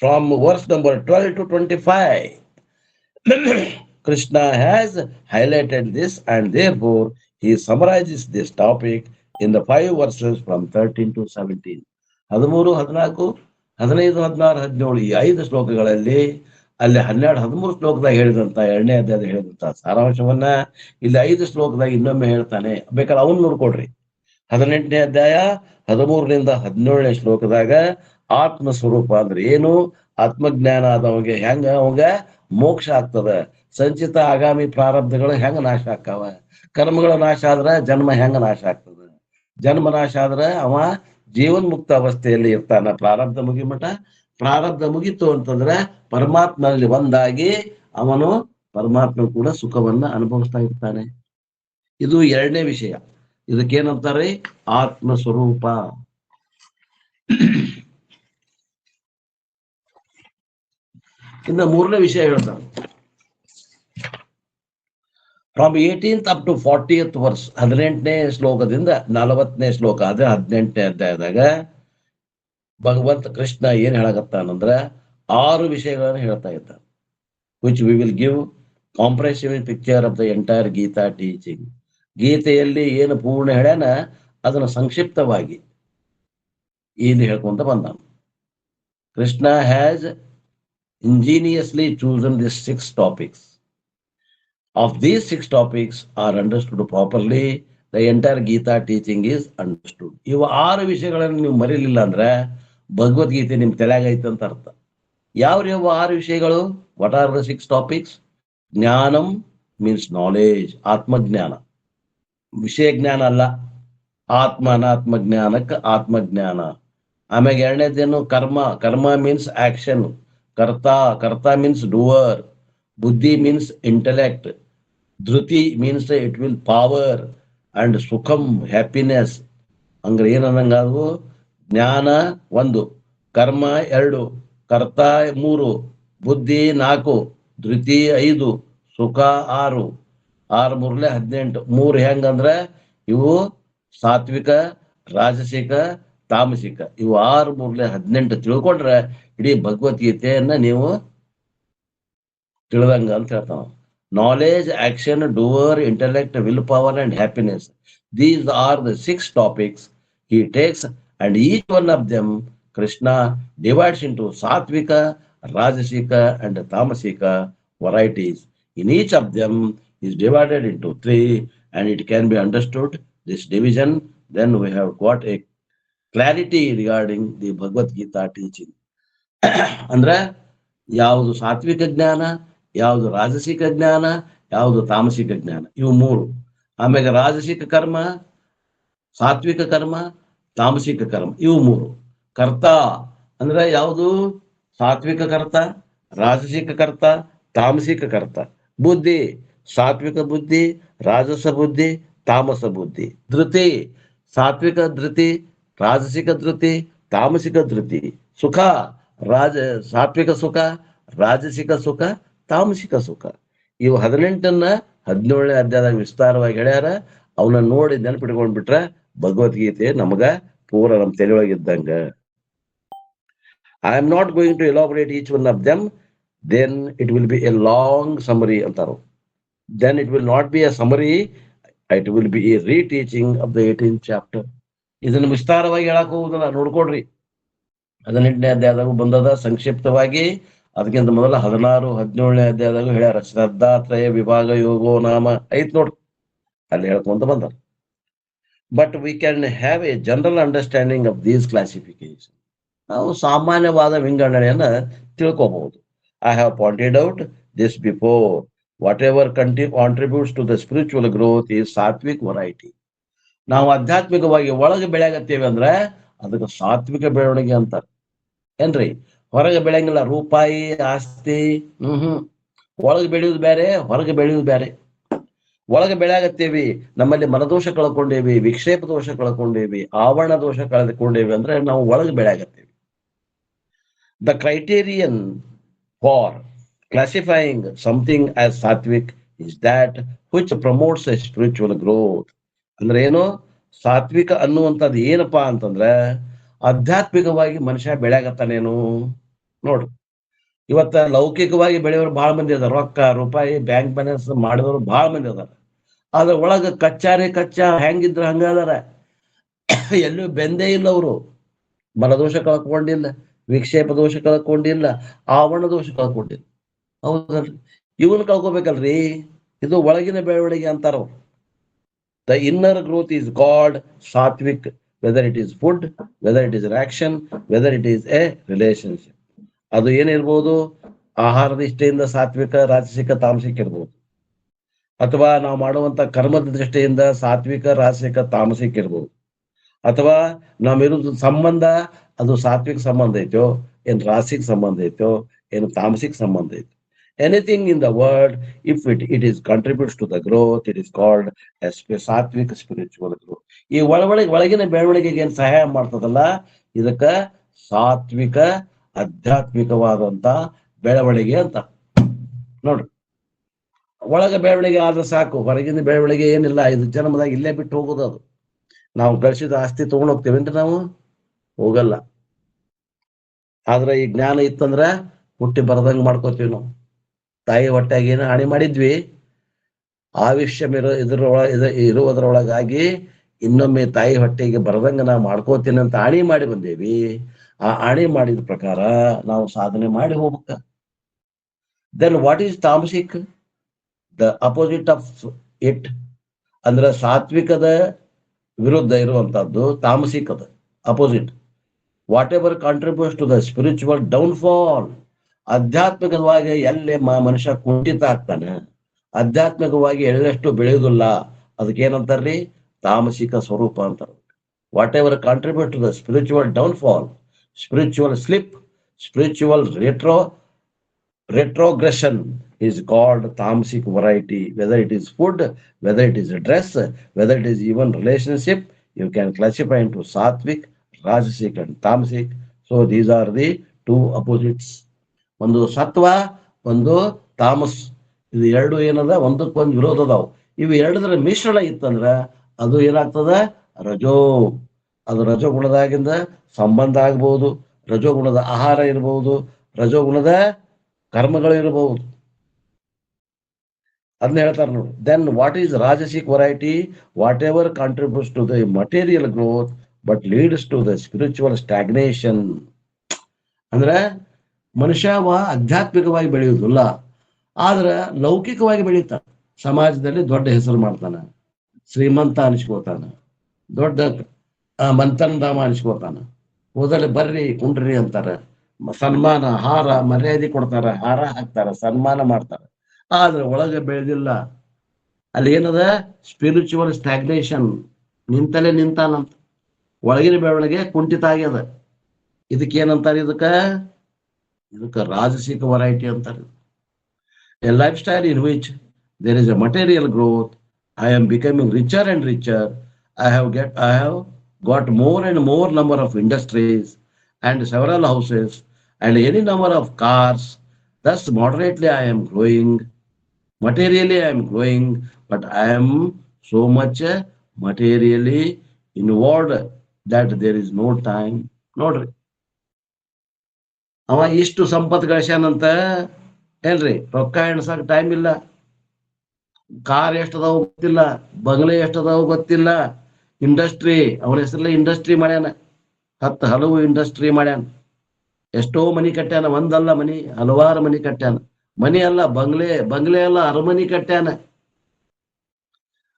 From verse number 12 to 25 Krishna has highlighted this, and therefore he summarizes this topic in the 5 verses from 13 to 17. 13, 14, 15, 16, 17 ಈ 5 ಶ್ಲೋಕಗಳಲ್ಲಿ ಅಲ್ಲಿ 12, 13 ಶ್ಲೋಕದಾಗ ಹೇಳಿದಂತ 2ನೇ ಅಧ್ಯಾಯದ ಹೇಳಿದಂತ ಸಾರಾಂಶವನ್ನ ಇಲ್ಲಿ 5 ಶ್ಲೋಕದಾಗ ಇನ್ನೊಮ್ಮೆ ಹೇಳ್ತಾನೆ. ಬೇಕಾದ್ರೆ ಅವನ್ ನೋಡ್ಕೊಡ್ರಿ. 18ನೇ ಅಧ್ಯಾಯ 13ರಿಂದ 17ನೇ ಶ್ಲೋಕದಾಗ ಆತ್ಮ ಸ್ವರೂಪ ಅಂದ್ರೆ ಏನು, ಆತ್ಮಜ್ಞಾನ ಆದವಗೆ ಹೆಂಗ ಅವಾಗ ಮೋಕ್ಷ ಆಗ್ತದ, ಸಂಚಿತ ಆಗಾಮಿ ಪ್ರಾರಬ್ಧಗಳು ಹೆಂಗ ನಾಶ ಆಕ್ಕಾವ, ಕರ್ಮಗಳ ನಾಶ ಆದ್ರ ಜನ್ಮ ಹೆಂಗ ನಾಶ ಆಗ್ತದ, ಜನ್ಮ ನಾಶ ಆದ್ರ ಅವ ಜೀವನ್ ಮುಕ್ತ ಅವಸ್ಥೆಯಲ್ಲಿ ಇರ್ತಾನ ಪ್ರಾರಬ್ಧ ಮುಗಿಮಠ. ಪ್ರಾರಬ್ಧ ಮುಗಿತು ಅಂತಂದ್ರೆ ಪರಮಾತ್ಮನಲ್ಲಿ ಒಂದಾಗಿ ಅವನು ಪರಮಾತ್ಮ ಕೂಡ ಸುಖವನ್ನ ಅನುಭವಿಸ್ತಾ ಇರ್ತಾನೆ. ಇದು 2ನೇ ವಿಷಯ. ಇದಕ್ಕೇನಂತಾರೆ? ಆತ್ಮ ಸ್ವರೂಪ. ಇನ್ನು 3ನೇ ವಿಷಯ ಹೇಳ್ತಾನೆ. From 18th up to 40th verse, 18ನೇ ಶ್ಲೋಕದಿಂದ 40ನೇ ಶ್ಲೋಕ, ಅದೇ 18ನೇ ಅಧ್ಯಾಯದಾಗ ಭಗವಂತ ಕೃಷ್ಣ ಏನ್ ಹೇಳಕತ್ತಾನಂದ್ರ 6 ವಿಷಯಗಳನ್ನು ಹೇಳ್ತಾ ಇದ್ದಾನೆ. Which we will give comprehensive picture of the entire Gita teaching. ಗೀತೆಯಲ್ಲಿ ಏನು ಪೂರ್ಣ ಹೇಳ್ಯಾನ ಅದನ್ನ ಸಂಕ್ಷಿಪ್ತವಾಗಿ ಇಲ್ಲಿ ಹೇಳ್ಕೊಂತ ಬಂದಾನ. Krishna has ingeniously chosen these 6 topics. Of these 6 topics are understood properly, the entire Gita teaching is understood. ಇವು 6 ವಿಷಯಗಳನ್ನು ನೀವು ಮರೀಲಿಲ್ಲ ಅಂದ್ರೆ ಭಗವದ್ಗೀತೆ ನಿಮ್ ತಲೆಯಾಗ ಐತೆ ಅಂತ ಅರ್ಥ. ಯಾವ 6 ವಿಷಯಗಳು? What are the 6 topics? ಜ್ಞಾನಂ ಮೀನ್ಸ್ ನಾಲೆಜ್, ಆತ್ಮಜ್ಞಾನ. ವಿಷಯ ಜ್ಞಾನ ಅಲ್ಲ, ಅನಾತ್ಮ ಜ್ಞಾನಕ್ಕೆ ಆತ್ಮಜ್ಞಾನ. ಆಮೇಲೆ 2ನೇದೇನು? ಕರ್ಮ ಮೀನ್ಸ್ ಆಕ್ಷನ್. ಕರ್ತ means doer. Buddhi means intellect. Dhruti means it will power. And sukham happiness. ಅಂದ್ರೆ ಏನನ್ನಂಗಾದ್ರು ಜ್ಞಾನ 1, ಕರ್ಮ 2, ಕರ್ತ 3, ಬುದ್ಧಿ 4, ಧೃತಿ 5, ಸುಖ 6. 6 3 18. 3 ಹೆಂಗಂದ್ರೆ ಇವು ಸಾತ್ವಿಕ, ರಾಜಸಿಕ, ತಾಮಸಿಕ. ಇವು 6 3 18 ತಿಳ್ಕೊಂಡ್ರೆ ಇಡೀ ಭಗವದ್ಗೀತೆಯನ್ನ ನೀವು ತಿಳಿದಂಗ ಅಂತ ಹೇಳ್ತಾವ. Knowledge, action, doer, intellect, will power and happiness. These are the 6 topics he takes, and each one of them Krishna divides into Satvika, Rajasika and Tamasika varieties. In each of them is divided into three, and it can be understood this division, then we have got a clarity regarding the Bhagavad Gita teaching. ಅಂದ್ರೆ ಯಾವುದು ಸಾತ್ವಿಕ ಜ್ಞಾನ, ಯಾವುದು ರಾಜಸಿಕ ಜ್ಞಾನ, ಯಾವುದು ತಾಮಸಿಕ ಜ್ಞಾನ, ಇವು ಮೂರು. ಆಮೇಲೆ ರಾಜಸಿಕ ಕರ್ಮ, ಸಾತ್ವಿಕ ಕರ್ಮ, ತಾಮಸಿಕ ಕರ್ಮ, ಇವು ಮೂರು. ಕರ್ತ ಅಂದ್ರೆ ಯಾವುದು? ಸಾತ್ವಿಕ ಕರ್ತ, ರಾಜಸಿಕ ಕರ್ತ, ತಾಮಸಿಕ ಕರ್ತ. ಬುದ್ಧಿ, ಸಾತ್ವಿಕ ಬುದ್ಧಿ, ರಾಜಸ ಬುದ್ಧಿ, ತಾಮಸ ಬುದ್ಧಿ. ಧೃತಿ, ಸಾತ್ವಿಕ ಧೃತಿ, ರಾಜಸಿಕ ಧೃತಿ, ತಾಮಸಿಕ ಧೃತಿ. ಸುಖ, ಸಾತ್ವಿಕ ಸುಖ, ರಾಜಸಿಕ ಸುಖ, ತಾಮಸಿಕ ಸುಖ. ಇವು 18ನ್ನ 17ನೇ ಅಧ್ಯಾಯದಾಗ ವಿಸ್ತಾರವಾಗಿ ಹೇಳ್ಯಾರ. ಅವನ್ನ ನೋಡಿ ನೆನಪಿಟ್ಕೊಂಡ್ಬಿಟ್ರೆ ಭಗವದ್ಗೀತೆ ನಮಗ ಪೂರ ನಮ್ಮ ತಲೆಯೊಳಗಿದ್ದಂಗ. I am not going to elaborate each one of them, then it will be a long summary ಅಂತಾರು. Then it will not be a summary, it will be a reteaching of the 18th chapter. ಇದನ್ನು ವಿಸ್ತಾರವಾಗಿ ಹೇಳಕ್ ಹೋಗುದಿಲ್ಲ, ನೋಡ್ಕೊಡ್ರಿ. 18ನೇ ಅಧ್ಯಾಯದಾಗೂ ಬಂದದ ಸಂಕ್ಷಿಪ್ತವಾಗಿ. ಅದಕ್ಕಿಂತ ಮೊದಲ 16, 17ನೇ ಅಧ್ಯಾಯದಾಗೂ ಹೇಳ್ಯಾರ. ಶ್ರದ್ಧಾತ್ರಯ ವಿಭಾಗ ಯೋಗೋ ನಾಮ ಐತ್ ನೋಡ್ರಿ, ಅಲ್ಲಿ ಹೇಳ್ಕೊಂತ ಬಂದಾರ. But we can have A general understanding of these classification. ನಾವು ಸಾಮಾನ್ಯವಾದ ವಿಂಗಡಣೆಯನ್ನ ತಿಳ್ಕೋಬಹುದು. I have pointed out this before. Whatever contributes to the spiritual growth is sattvic variety. ನಾವು ಆಧ್ಯಾತ್ಮಿಕವಾಗಿ ಒಳಗೆ ಬೆಳೆಯಗತ್ತೇವೆ ಅಂದ್ರೆ ಅದಕ್ಕೆ ಸಾತ್ವಿಕ ಬೆಳವಣಿಗೆ ಅಂತ ಏನ್ರಿ. ಹೊರಗೆ ಬೆಳೆಯಂಗಿಲ್ಲ, ರೂಪಾಯಿ ಆಸ್ತಿ. ಒಳಗೆ ಬೆಳೆಯುವುದು ಬೇರೆ, ಹೊರಗೆ ಬೆಳೆಯುವುದು ಬೇರೆ. ಒಳಗೆ ಬೆಳೆಯಗತ್ತೇವಿ, ನಮ್ಮಲ್ಲಿ ಮನದೋಷ ಕಳ್ಕೊಂಡೇವಿ, ವಿಕ್ಷೇಪ ದೋಷ ಕಳ್ಕೊಂಡೇವಿ, ಆವರಣ ದೋಷ ಕಳೆದುಕೊಂಡೇವಿ ಅಂದ್ರೆ ನಾವು ಒಳಗೆ ಬೆಳೆಯಗತ್ತೇವಿ. The criterion for classifying something as sattvic is that which promotes a spiritual growth. ಅಂದ್ರೆ ಏನು? ಸಾತ್ವಿಕ ಅನ್ನುವಂಥದ್ದು ಏನಪ್ಪಾ ಅಂತಂದ್ರೆ ಆಧ್ಯಾತ್ಮಿಕವಾಗಿ ಮನುಷ್ಯ ಬೆಳೆಯಗತ್ತಾನೇನು ನೋಡ್ರಿ. ಇವತ್ತ ಲೌಕಿಕವಾಗಿ ಬೆಳೆಯೋರು ಬಹಳ ಮಂದಿ ಅದಾರ, ರೊಕ್ಕ ರೂಪಾಯಿ ಬ್ಯಾಂಕ್ ಬ್ಯಾಲೆನ್ಸ್ ಮಾಡಿದವರು ಬಹಳ ಮಂದಿ ಅದಾರ. ಅದ್ರ ಒಳಗ ಕಚ್ಚಾ ಹೆಂಗಿದ್ರ ಹಂಗ ಅದಾರ. ಎಲ್ಲೂ ಬೆಂದೇ ಇಲ್ಲ ಅವರು. ಮನದೋಷ ಕಳ್ಕೊಂಡಿಲ್ಲ, ವಿಕ್ಷೇಪ ದೋಷ ಕಳ್ಕೊಂಡಿಲ್ಲ, ಆವರಣ ದೋಷ ಕಳ್ಕೊಂಡಿಲ್ಲ. ಹೌದಲ್ರಿ? ಇವನ್ ಕಳ್ಕೊಬೇಕಲ್ರಿ. ಇದು ಒಳಗಿನ ಬೆಳವಣಿಗೆ ಅಂತಾರ. The inner growth is God sattvic, whether it is food, whether it is action, whether it is a relationship. ಅದು ಏನಿರ್ಬೋದು? ಆಹಾರದ ಇಷ್ಟೆಯಿಂದ ಸಾತ್ವಿಕ, ರಾಜಸಿಕ, ತಾಮಸಿಕ ಇರ್ಬೋದು. ಅಥವಾ ನಾವು ಮಾಡುವಂತ ಕರ್ಮದ ದೃಷ್ಟಿಯಿಂದ ಸಾತ್ವಿಕ, ರಾಜಸಿಕ, ತಾಮಸಿಕ ಇರ್ಬೋದು. ಅಥವಾ ನಾವಿರೋದು ಸಂಬಂಧ ಅದು ಸಾತ್ವಿಕ ಸಂಬಂಧ ಐತೋ, ಏನ್ ರಾಸಿಕ ಸಂಬಂಧ ಐತೋ, ಏನು ತಾಮಸಿಕ ಸಂಬಂಧ ಐತೋ. Anything in the world, if it is contributes to the growth, it is called ಸಾತ್ವಿಕ ಸ್ಪಿರಿಚುವಲ್ ಗ್ರೋತ್. ಈ ಒಳಗಿನ ಬೆಳವಣಿಗೆಗೆ ಏನ್ ಸಹಾಯ ಮಾಡ್ತದಲ್ಲ, ಇದಕ್ಕ ಸಾತ್ವಿಕ ಆಧ್ಯಾತ್ಮಿಕವಾದಂತ ಬೆಳವಣಿಗೆ ಅಂತ ನೋಡ್ರಿ. ಒಳಗ ಬೆಳವಣಿಗೆ ಆದ್ರೆ ಸಾಕು, ಹೊರಗಿನ ಬೆಳವಣಿಗೆ ಏನಿಲ್ಲ. ಇದು ಜನ್ಮದಾಗ ಇಲ್ಲೇ ಬಿಟ್ಟು ಹೋಗೋದು. ಅದು ನಾವು ಗಳಿಸಿದ ಆಸ್ತಿ ತಗೊಂಡ್ ಹೋಗ್ತೇವೇನ್ರಿ? ನಾವು ಹೋಗಲ್ಲ. ಆದ್ರೆ ಈ ಜ್ಞಾನ ಇತ್ತಂದ್ರ ಹುಟ್ಟಿ ಬರದಂಗ ಮಾಡ್ಕೋತೀವಿ ನಾವು. ತಾಯಿ ಹೊಟ್ಟಾಗಿ ಏನೋ ಹಾನಿ ಮಾಡಿದ್ವಿ, ಆವಿಷ್ಯ ಇರುವುದರೊಳಗಾಗಿ ಇನ್ನೊಮ್ಮೆ ತಾಯಿ ಹೊಟ್ಟೆಗೆ ಬರದಂಗ ನಾವು ಮಾಡ್ಕೋತೀನಿ ಅಂತ ಆಣಿ ಮಾಡಿ ಬಂದೇವಿ. ಆ ಆಣಿ ಮಾಡಿದ ಪ್ರಕಾರ ನಾವು ಸಾಧನೆ ಮಾಡಿ ಹೋಗ್ಬೇಕ. ದೆನ್ ವಾಟ್ ಈಸ್ ತಾಮಸಿಕ್? The opposite of it. ಅಂದ್ರೆ ಸಾತ್ವಿಕದ ವಿರುದ್ಧ ಇರುವಂತಹದ್ದು ತಾಮಸಿಕದ opposite. Whatever contributes to the spiritual downfall. ಆಧ್ಯಾತ್ಮಿಕವಾಗಿ ಎಲ್ಲಿ ಮನುಷ್ಯ ಕುಂಠಿತ ಆಗ್ತಾನೆ, ಆಧ್ಯಾತ್ಮಿಕವಾಗಿ ಎಳ್ಳಷ್ಟು ಬೆಳೆಯುವುದಿಲ್ಲ, ಅದಕ್ಕೇನಂತಾರ್ರಿ? ತಾಮಸಿಕ ಸ್ವರೂಪ ಅಂತಾರೆ. Whatever contribute to the spiritual downfall, spiritual slip, spiritual retrogression is called tamasic variety. Whether it is food, whether it is a dress, whether it is even relationship, you can classify into sattvic, rajasic and tamasic. So these are the two opposites. ಒಂದು ಸತ್ವ, ಒಂದು Thomas. ಇದು ಎರಡು ಏನದ, ಒಂದಕ್ಕೊಂದು ವಿರೋಧ ಅದಾವ. ಇವು ಎರಡರ ಮಿಶ್ರಣ ಇತ್ತಂದ್ರ ಅದು ಏನಾಗ್ತದ? ರಜೋ. ಅದು ರಜೋಗುಣದಾಗಿಂದ ಸಂಬಂಧ ಆಗ್ಬಹುದು, ರಜೋಗುಣದ ಆಹಾರ ಇರಬಹುದು, ರಜೋಗುಣದ ಕರ್ಮಗಳು ಇರಬಹುದು. ಅದನ್ನ ಹೇಳ್ತಾರೆ ನೋಡಿ. ದೆನ್ ವಾಟ್ ಈಸ್ ರಾಜಸಿಕ್ variety? Whatever contributes to the material growth but leads to the spiritual stagnation. ಅಂದ್ರೆ ಮನುಷ್ಯ ಆಧ್ಯಾತ್ಮಿಕವಾಗಿ ಬೆಳೆಯುವುದಿಲ್ಲ, ಆದ್ರೆ ಲೌಕಿಕವಾಗಿ ಬೆಳೀತಾನೆ. ಸಮಾಜದಲ್ಲಿ ದೊಡ್ಡ ಹೆಸರು ಮಾಡ್ತಾನ, ಶ್ರೀಮಂತ ಅನಿಸ್ಕೋತಾನ, ದೊಡ್ಡ ಮಂತನಧಾಮ ಅನಿಸ್ಕೋತಾನ. ಹೋದಲ್ಲಿ ಬರ್ರಿ ಕುಂಡ್ರಿ ಅಂತಾರ, ಸನ್ಮಾನ ಹಾರ ಮರ್ಯಾದೆ ಕೊಡ್ತಾರ, ಹಾರ ಹಾಕ್ತಾರ, ಸನ್ಮಾನ ಮಾಡ್ತಾರ. ಆದ್ರೆ ಒಳಗೆ ಬೆಳೆದಿಲ್ಲ. ಅಲ್ಲಿ ಏನದ ಸ್ಪಿರಿಚುವಲ್ ಸ್ಟ್ಯಾಗ್ನೇಷನ್, ನಿಂತಲೇ ನಿಂತಾನಂತ. ಒಳಗಿನ ಬೆಳವಣಿಗೆ ಕುಂಠಿತ ಆಗ್ಯದ. ಇದಕ್ಕೇನಂತಾರೆ? ಇದಕ್ಕೆ ರಾಜಸಿಕ ವೆರೈಟಿ ಅಂತಾರೆ. A lifestyle in which there is a material growth. I am becoming richer and richer. I have got more and more number of industries and several houses and any number of cars. Thus moderately I am growing. Materially I am growing, but I am so much materially involved that there is no time. ನೋಡ್ರಿ, ಅವ ಇಷ್ಟು ಸಂಪತ್ತು ಗಳಿಸ್ಯಾನಂತ ಏನ್ರಿ, ರೊಕ್ಕ ಎಣ್ಸಕ್ time ಇಲ್ಲ, car ಎಷ್ಟದಾವ ಗೊತ್ತಿಲ್ಲ, ಬಂಗ್ಲೆ ಎಷ್ಟದಾವ ಗೊತ್ತಿಲ್ಲ, industry ಅವನ ಹೆಸರಲ್ಲೇ ಇಂಡಸ್ಟ್ರಿ ಮಾಡ್ಯಾನ, 10 ಹಲವು ಇಂಡಸ್ಟ್ರಿ ಮಾಡ್ಯಾನ, ಎಷ್ಟೋ ಮನಿ ಕಟ್ಟ್ಯಾನ. ಒಂದಲ್ಲ ಮನಿ, ಹಲವಾರು ಮನಿ ಕಟ್ಟ್ಯಾನ. ಮನಿ ಅಲ್ಲ ಬಂಗ್ಲೆ ಅಲ್ಲ, ಅರಮನಿ ಕಟ್ಟ್ಯಾನ.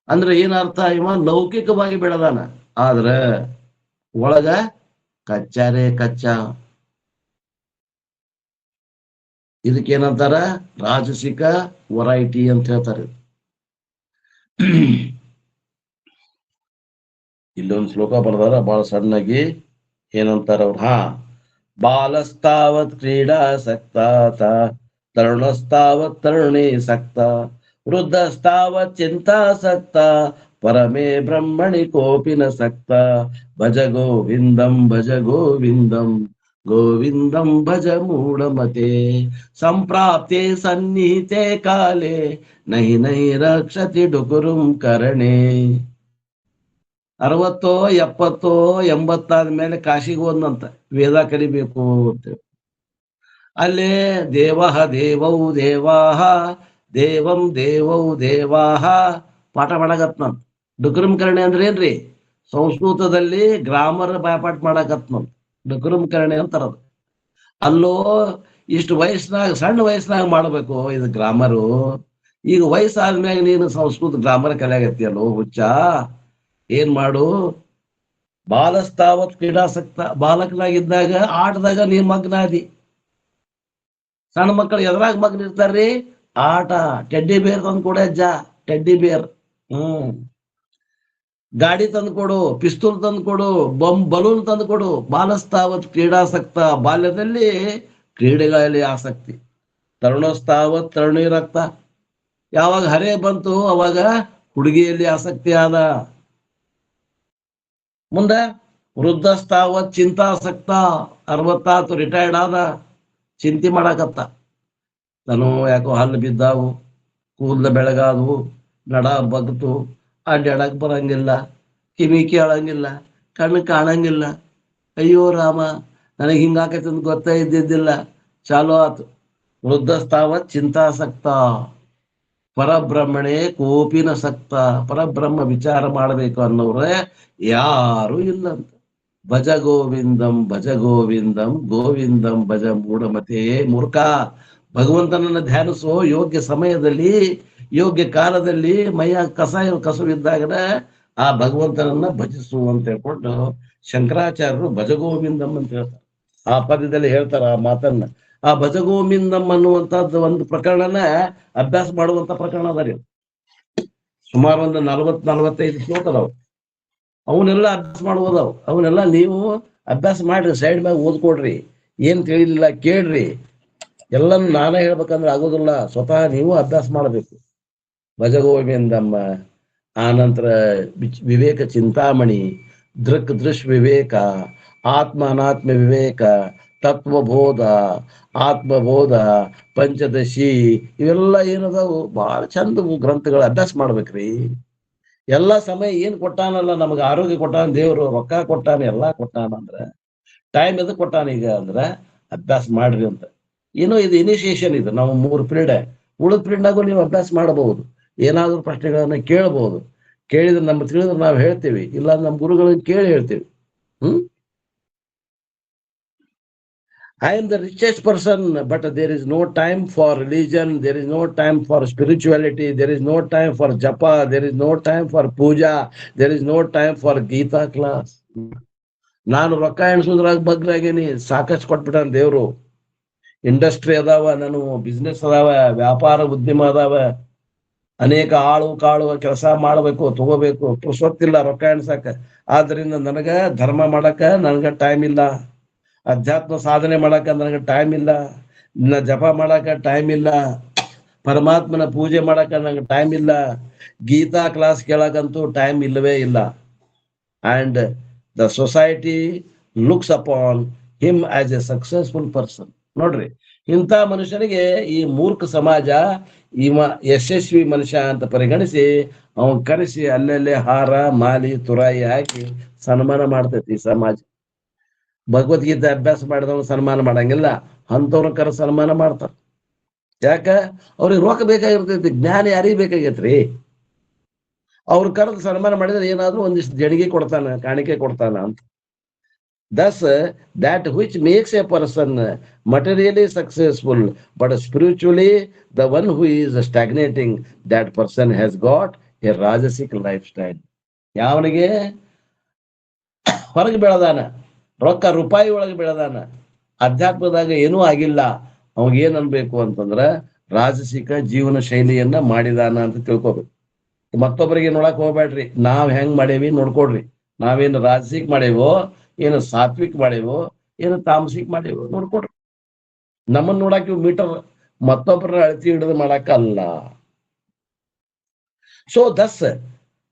ಅಂದ್ರೆ ಏನರ್ಥ? ಇವ ಲೌಕಿಕವಾಗಿ ಬೆಳೆದಾನ, ಆದ್ರ ಒಳಗ ಕಚ್ಚಾರೇ ಕಚ್ಚಾ. ಇದಕ್ಕೇನಂತಾರ? ರಾಜಸಿಕ ವೆರೈಟಿ ಅಂತ ಹೇಳ್ತಾರೆ. ಇಲ್ಲೊಂದು ಶ್ಲೋಕ ಬರ್ದಾರ ಬಹಳ ಸಣ್ಣಾಗಿ. ಏನಂತಾರ ಅವ್ರು? ಬಾಲಸ್ತಾವತ್ ಕ್ರೀಡಾಸಕ್ತ, ತರುಣಸ್ತಾವತ್ ತರುಣೀಸಕ್ತ, ವೃದ್ಧಸ್ತಾವತ್ ಚಿಂತಾಸಕ್ತ, ಪರಮೇ ಬ್ರಹ್ಮಣಿ ಕೋಪಿನ ಸಕ್ತ. ಭಜ ಗೋವಿಂದಂ ಭಜ ಗೋವಿಂದಂ, ಗೋವಿಂದಂ ಭಜ ಮೂಢಮತೆ. ಸಂಪ್ರಾಪ್ತೆ ಸನ್ನಿಹಿತೆ ಕಾಲೇ, ನಹಿ ನಹಿ ರಕ್ಷತಿ ಡುಕುರುಂ ಕರಣೆ. 60, 70, 80 ಆದ್ಮೇಲೆ ಕಾಶಿಗೆ ಹೋದ್ನಂತ, ವೇದ ಕಲಿಬೇಕು ಅಂತ. ಅಲ್ಲೇ ದೇವಃ ದೇವೌ ದೇವಾಹ, ದೇವಂ ದೇವೌ ದೇವಾಹ ಪಾಠ ಮಾಡಕತ್ನಂತ. ಡುಕುರುಂ ಕರಣೆ ಅಂದ್ರೆ ಏನ್ರಿ? ಸಂಸ್ಕೃತದಲ್ಲಿ ಗ್ರಾಮರ್ ಬಾಯ್ಪಾಠ ಮಾಡಕತ್ನಂತ, ಡುಕುರುಂ ಕರಣೆ ಅಂತಾರದು. ಅಲ್ಲೋ ಇಷ್ಟು ವಯಸ್ಸಿನಾಗ, ಸಣ್ಣ ವಯಸ್ಸಿನಾಗ ಮಾಡ್ಬೇಕು ಇದು ಗ್ರಾಮರು. ಈಗ ವಯಸ್ಸಾದ್ಮ್ಯಾಗ ನೀನು ಸಂಸ್ಕೃತ ಗ್ರಾಮರ್ ಕಲಿಯಾಗತ್ತಿಯಲ್ಲೋ ಹುಚ್ಚ. ಏನ್ ಮಾಡು? ಬಾಲಸ್ತಾವತ್ ಕ್ರೀಡಾಸಕ್ತ, ಬಾಲಕನಾಗಿದ್ದಾಗ ಆಟದಾಗ ನೀ ಮಗ್ನಾದಿ. ಸಣ್ಣ ಮಕ್ಕಳು ಎದ್ರಾಗ ಮಗ್ನ ಇರ್ತಾರ್ರಿ? ಆಟ. ಟೆಡ್ಡಿ ಬೇರ್ ತಂದು ಕೊಡ ಅಜ್ಜ, ಟೆಡ್ಡಿ ಬೇರ್. ಗಾಡಿ ತಂದು ಕೊಡು, ಪಿಸ್ತೂಲ್ ತಂದು ಕೊಡು, ಬಲೂನ್ ತಂದು ಕೊಡು. ಬಾಲಸ್ತಾವತ್ ಕ್ರೀಡಾಸಕ್ತ, ಬಾಲ್ಯದಲ್ಲಿ ಕ್ರೀಡೆಗಳಲ್ಲಿ ಆಸಕ್ತಿ. ತರುಣಸ್ತಾವತ್ ತರುಣಿ ರಕ್ತ, ಯಾವಾಗ ಹರೇ ಬಂತು ಅವಾಗ ಹುಡುಗಿಯಲ್ಲಿ ಆಸಕ್ತಿ ಆದ. ಮುಂದೆ ವೃದ್ಧಸ್ತಾವತ್ ಚಿಂತಾಸಕ್ತ, 60 ರಿಟೈರ್ಡ್ ಆದ, ಚಿಂತೆ ಮಾಡಕತ್ತ. ನಾನು ಯಾಕೋ ಹಲ್ಲು ಬಿದ್ದಾವು, ಕೂದಲು ಬೆಳಗಾದವು, ನಡ ಬಗ್ತು, ಅಡ್ಡಾಡಕ್ ಬರಂಗಿಲ್ಲ, ಕಿವಿ ಕೇಳಂಗಿಲ್ಲ, ಕಣ್ಣು ಕಾಣಂಗಿಲ್ಲ. ಅಯ್ಯೋ ರಾಮ, ನನಗೆ ಹಿಂಗಾಕೈತಿ ಅಂತ ಗೊತ್ತೇ ಇದ್ದಿದ್ದಿಲ್ಲ. ಚಾಲು ಆತು. ವೃದ್ಧಸ್ತಾವತ್ ಚಿಂತಾಸಕ್ತ, ಪರಬ್ರಹ್ಮಣೆ ಕೋಪಿನ ಸಕ್ತ. ಪರಬ್ರಹ್ಮ ವಿಚಾರ ಮಾಡಬೇಕು ಅನ್ನೋರೇ ಯಾರು ಇಲ್ಲಂತ. ಭಜ ಗೋವಿಂದಂ ಭಜ ಗೋವಿಂದಂ, ಗೋವಿಂದಂ ಭಜ ಮೂಢಮತೆ. ಮೂರ್ಖ, ಭಗವಂತನನ್ನ ಧ್ಯಾನಿಸೋ ಯೋಗ್ಯ ಸಮಯದಲ್ಲಿ, ಯೋಗ್ಯ ಕಾಲದಲ್ಲಿ, ಮೈಯ ಕಸವಿದ್ದಾಗ ಆ ಭಗವಂತನನ್ನ ಭಜಿಸು ಅಂತ ಹೇಳ್ಕೊಂಡು ಶಂಕರಾಚಾರ್ಯರು ಭಜಗೋವಿಂದಂ ಅಂತ ಹೇಳ್ತಾರೆ. ಆ ಪದ್ಯದಲ್ಲಿ ಹೇಳ್ತಾರ ಆ ಮಾತನ್ನ. ಆ ಭಜಗೋವಿಂದಂ ಅನ್ನುವಂಥದ್ದು ಒಂದು ಪ್ರಕರಣನ ಅಭ್ಯಾಸ ಮಾಡುವಂತ ಪ್ರಕರಣ ಅದ ರೀ. ಸುಮಾರು ಒಂದು 40-45 ಶ್ಲೋಕ ಅದಾವ. ಅವನ್ನೆಲ್ಲ ಅಭ್ಯಾಸ ಮಾಡ್ಬೋದಾವ್. ಅವನ್ನೆಲ್ಲ ನೀವು ಅಭ್ಯಾಸ ಮಾಡ್ರಿ, ಸೈಡ್ ಮ್ಯಾಗ ಓದ್ಕೊಡ್ರಿ. ಏನ್ ತಿಳಿಲಿಲ್ಲ ಕೇಳ್ರಿ. ಎಲ್ಲಾನು ನಾನೇ ಹೇಳ್ಬೇಕಂದ್ರೆ ಆಗೋದಿಲ್ಲ, ಸ್ವತಃ ನೀವು ಅಭ್ಯಾಸ ಮಾಡಬೇಕು. ಭಜಗೋವಿಂದಮ್ಮ. ಆನಂತರ ವಿವೇಕ ಚಿಂತಾಮಣಿ, ದೃಶ್ ವಿವೇಕ, ಆತ್ಮ ಅನಾತ್ಮ ವಿವೇಕ, ತತ್ವಬೋಧ, ಆತ್ಮಬೋಧ, ಪಂಚದಶಿ, ಇವೆಲ್ಲ ಏನದಾವು ಬಹಳ ಚಂದ ಗ್ರಂಥಗಳು. ಅಭ್ಯಾಸ ಮಾಡ್ಬೇಕ್ರಿ. ಎಲ್ಲಾ ಸಮಯ ಏನ್ ಕೊಟ್ಟಾನಲ್ಲ ನಮಗೆ, ಆರೋಗ್ಯ ಕೊಟ್ಟಾನ ದೇವ್ರು, ರೊಕ್ಕ ಕೊಟ್ಟಾನ, ಎಲ್ಲಾ ಕೊಟ್ಟಾನ. ಅಂದ್ರ ಟೈಮ್ ಎದಕ್ ಕೊಟ್ಟಾನ ಈಗ ಅಂದ್ರ ಅಭ್ಯಾಸ ಮಾಡ್ರಿ ಅಂತ. ಏನೋ ಇದು ಇನಿಷಿಯೇಷನ್. ಇದು ನಾವು 3 ಪೀರಿಯಡ್, ಉಳಿದ ಪೀರಿಯಡ್ನಾಗೂ ನೀವು ಅಭ್ಯಾಸ ಮಾಡಬಹುದು. ಏನಾದ್ರೂ ಪ್ರಶ್ನೆಗಳನ್ನ ಕೇಳಬಹುದು. ಕೇಳಿದ್ರೆ ನಮ್ಗೆ ತಿಳಿದ್ರೆ ನಾವು ಹೇಳ್ತೀವಿ, ಇಲ್ಲ ನಮ್ಮ ಗುರುಗಳನ್ನ ಕೇಳಿ ಹೇಳ್ತೀವಿ. I am the richest person, but there is no time for religion, there is no time for spirituality, there is no time for japa, there is no time for puja, there is no time for Gita class. ನಾನು ರೊಕ್ಕ ಎಣಿಸೋದ್ರಾಗ ಬಗ್ಲಾಗೇನಿ, ಸಾಕಷ್ಟು ಕೊಟ್ಬಿಟ್ಟಾನ ದೇವ್ರು. Industry ಅದಾವ, ನಾನು business ಅದಾವ, ವ್ಯಾಪಾರ ಉದ್ಯಮ ಅದಾವ, ಅನೇಕ ಆಳು ಕಾಳು ಕೆಲಸ ಮಾಡಬೇಕು, ತಗೋಬೇಕು, ಪುರ್ಸೊತ್ತಿಲ್ಲ ರೊಕ್ಕ ಎಣ್ಸಾಕ. ಆದ್ರಿಂದ ನನಗ ಧರ್ಮ ಮಾಡಕ ನನಗ ಟೈಮ್ ಇಲ್ಲ, ಅಧ್ಯಾತ್ಮ ಸಾಧನೆ ಮಾಡಕ ನನಗೆ ಟೈಮ್ ಇಲ್ಲ, ಜಪ ಮಾಡಕ ಟೈಮ್ ಇಲ್ಲ, ಪರಮಾತ್ಮನ ಪೂಜೆ ಮಾಡಕ ನನಗೆ ಟೈಮ್ ಇಲ್ಲ, ಗೀತಾ ಕ್ಲಾಸ್ ಕೇಳಕಂತೂ ಟೈಮ್ ಇಲ್ಲವೇ ಇಲ್ಲ. And the society looks upon him as A successful person. ನೋಡ್ರಿ, ಇಂಥ ಮನುಷ್ಯನಿಗೆ ಈ ಮೂರ್ಖ ಸಮಾಜ ಇವ ಯಶಸ್ವಿ ಮನುಷ್ಯ ಅಂತ ಪರಿಗಣಿಸಿ ಅವನ್ ಕರೆಸಿ ಅಲ್ಲೆಲ್ಲೇ ಹಾರ ಮಾಲಿ ತುರಾಯಿ ಹಾಕಿ ಸನ್ಮಾನ ಮಾಡ್ತೈತಿ ಸಮಾಜ. ಭಗವದ್ಗೀತೆ ಅಭ್ಯಾಸ ಮಾಡಿದವನು ಸನ್ಮಾನ ಮಾಡಂಗಿಲ್ಲ, ಅಂತವ್ರ ಕರ ಸನ್ಮಾನ ಮಾಡ್ತಾರ. ಯಾಕ? ಅವ್ರಿಗೆ ರೊಕ್ಕ ಬೇಕಾಗಿರ್ತೈತಿ, ಜ್ಞಾನ ಯಾರಿಗೆ ಬೇಕಾಗೈತ್ರಿ? ಅವ್ರ ಕರೆದು ಸನ್ಮಾನ ಮಾಡಿದ್ರೆ ಏನಾದ್ರೂ ಒಂದಿಷ್ಟು ದೇಣಿಗೆ ಕೊಡ್ತಾನ, ಕಾಣಿಕೆ ಕೊಡ್ತಾನ ಅಂತ. Thus, that which makes a person materially successful but spiritually the one who is stagnating, that person has got a rajasic lifestyle. ಯಾವನಿಗೆ ಹೊರಗೆ ಬೆಳೆದಾನ, ರೊಕ್ಕ ರೂಪಾಯಿ ಒಳಗೆ ಬೆಳೆದಾನ, ಅಧ್ಯಾತ್ಮದಾಗ ಏನೂ ಆಗಿಲ್ಲ, ಅವಾಗ ಏನ್ ಅನ್ಬೇಕು ಅಂತಂದ್ರ ರಾಜಸಿಕ ಜೀವನ ಶೈಲಿಯನ್ನ ಮಾಡಿದಾನ ಅಂತ ತಿಳ್ಕೊಬೇಕು. ಮತ್ತೊಬ್ಬರಿಗೆ ನೋಡಕ್ ಹೋಗ್ಬೇಡ್ರಿ, ನಾವ್ ಹೆಂಗ್ ಮಾಡೇವಿ ನೋಡ್ಕೊಡ್ರಿ. ನಾವೇನು ರಾಜಸಿಕ್ ಮಾಡೇವೋ, ಏನು ಸಾತ್ವಿಕ್ ಮಾಡೇವೋ, ಏನು ತಾಮಸಿಕ್ ಮಾಡೇವೋ ನೋಡ್ಕೊಡ್ರಿ. ನಮ್ಮನ್ನ ನೋಡಾಕ ಮೀಟರ್ ಮತ್ತೊಬ್ಬರ ಅಳತಿ ಹಿಡಿದು ಮಾಡಾಕ ಅಲ್ಲ. So thus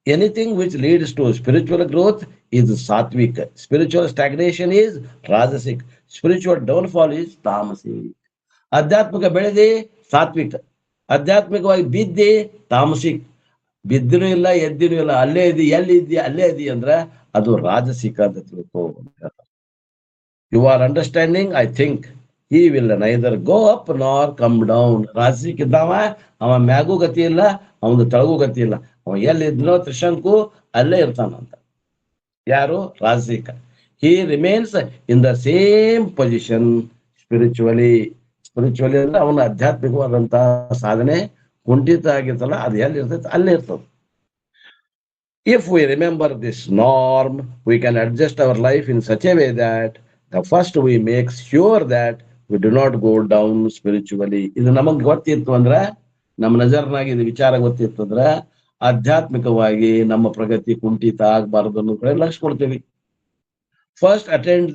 anything which leads to spiritual growth is sattvic, spiritual stagnation is rajasic, spiritual downfall is tamasic. ಆಧ್ಯಾತ್ಮಿಕ ಬೆಳೆದಿ ಸಾತ್ವಿಕ, ಆಧ್ಯಾತ್ಮಿಕವಾಗಿ ಬಿದ್ದಿ ತಾಮಸಿಕ್. ಬಿದ್ದಿನೂ ಇಲ್ಲ ಎದ್ದಿನೂ ಇಲ್ಲ, ಅಲ್ಲೇ ಇದ್ದಿ, ಎಲ್ಲಿ ಇದ್ದಿ ಅಲ್ಲೇ ಇದ್ದಿ ಅಂದ್ರ ಅದು ರಾಜಸಿಕ ಅಂತ ತಿಳ್ಕೊ. You are understanding? I think he will neither go up nor come down. ರಾಜಸಿಕ ಇದ್ದಾವ, ಅವ ಮ್ಯಾಗೂ ಗತಿ ಇಲ್ಲ, ಅವನ ತಳಗೂ ಗತಿ ಇಲ್ಲ, ಅವ ಎಲ್ಲಿ ಇದ್ನೋ ತ್ರಿಶಂಕು ಅಲ್ಲೇ ಇರ್ತಾನಂತ. ಯಾರು? ರಾಜಸಿಕ. he remains in the same position spiritually. Spiritually ಅಂದ್ರೆ ಅವನ ಆಧ್ಯಾತ್ಮಿಕವಾದಂತಹ ಸಾಧನೆ ಕುಂಠಿತ ಆಗಿರ್ತಲ್ಲ, ಅದು ಎಲ್ಲಿ ಇರ್ತೈತೆ ಅಲ್ಲೇ ಇರ್ತದೆ. If we remember this norm, we can adjust our life in such a way that the first we make sure that we do not go down spiritually. ಇದು ನಮಗ್ ಗೊತ್ತಿತ್ತು ಅಂದ್ರ, ನಮ್ಮ ನಜರ್ನಾಗ ಇದು ವಿಚಾರ ಗೊತ್ತಿತ್ತು ಅಂದ್ರ ಆಧ್ಯಾತ್ಮಿಕವಾಗಿ ನಮ್ಮ ಪ್ರಗತಿ ಕುಂಠಿತ ಆಗಬಾರದು ಅನ್ನೋ ಕಡೆ ಲಕ್ಷ್ಯ ಕೊಡ್ತೀವಿ. First attend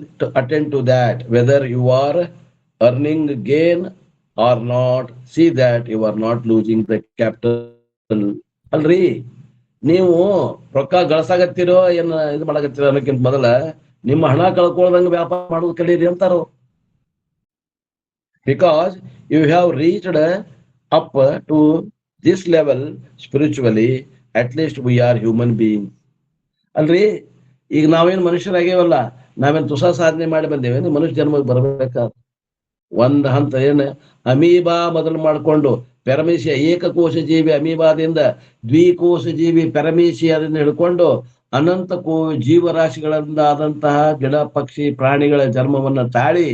to that, whether you are earning gain or not, see that you are not losing the capital. ಅಲ್ರಿ, ನೀವು ರೊಕ್ಕ ಗಳಸಾಗತ್ತೀರೋ ಏನ್ ಇದು ಮಾಡಕತ್ತೀರೋ ಅನ್ನೋಕ್ಕಿಂತ ಮೊದಲ ನಿಮ್ಮ ಹಣ ಕಳ್ಕೊಳ್ದಂಗ ವ್ಯಾಪಾರ ಮಾಡೋದು ಕಲೀರಿ ಅಂತಾರೋ. Because you have reached up to this level spiritually, at least we are human being. Alright, ಈಗ ನಾವೇನ್ ಮನುಷ್ಯರಾಗೇವಲ್ಲ, ನಾವೇನ್ ತುಸ ಸಾಧನೆ ಮಾಡಿ ಬಂದೇವೇನು ಮನುಷ್ಯ ಜನ್ಮಕ್ಕೆ ಬರ್ಬೇಕಾದ ಒಂದ್ ಹಂತ ಏನ್ ಅಮೀಬಾ ಮೊದಲು ಮಾಡ್ಕೊಂಡು ಪೆರಮೇಶಿಯ ಏಕಕೋಶ ಜೀವಿ ಅಮೀಬಾದಿಂದ ದ್ವಿಕೋಶ ಜೀವಿ ಪೆರಮೇಶಿಯಾದಿಂದ ಹಿಡ್ಕೊಂಡು ಅನಂತ ಜೀವರಾಶಿಗಳಿಂದ ಆದಂತಹ ಗಿಡ ಪಕ್ಷಿ ಪ್ರಾಣಿಗಳ ಜನ್ಮವನ್ನ ತಾಳಿ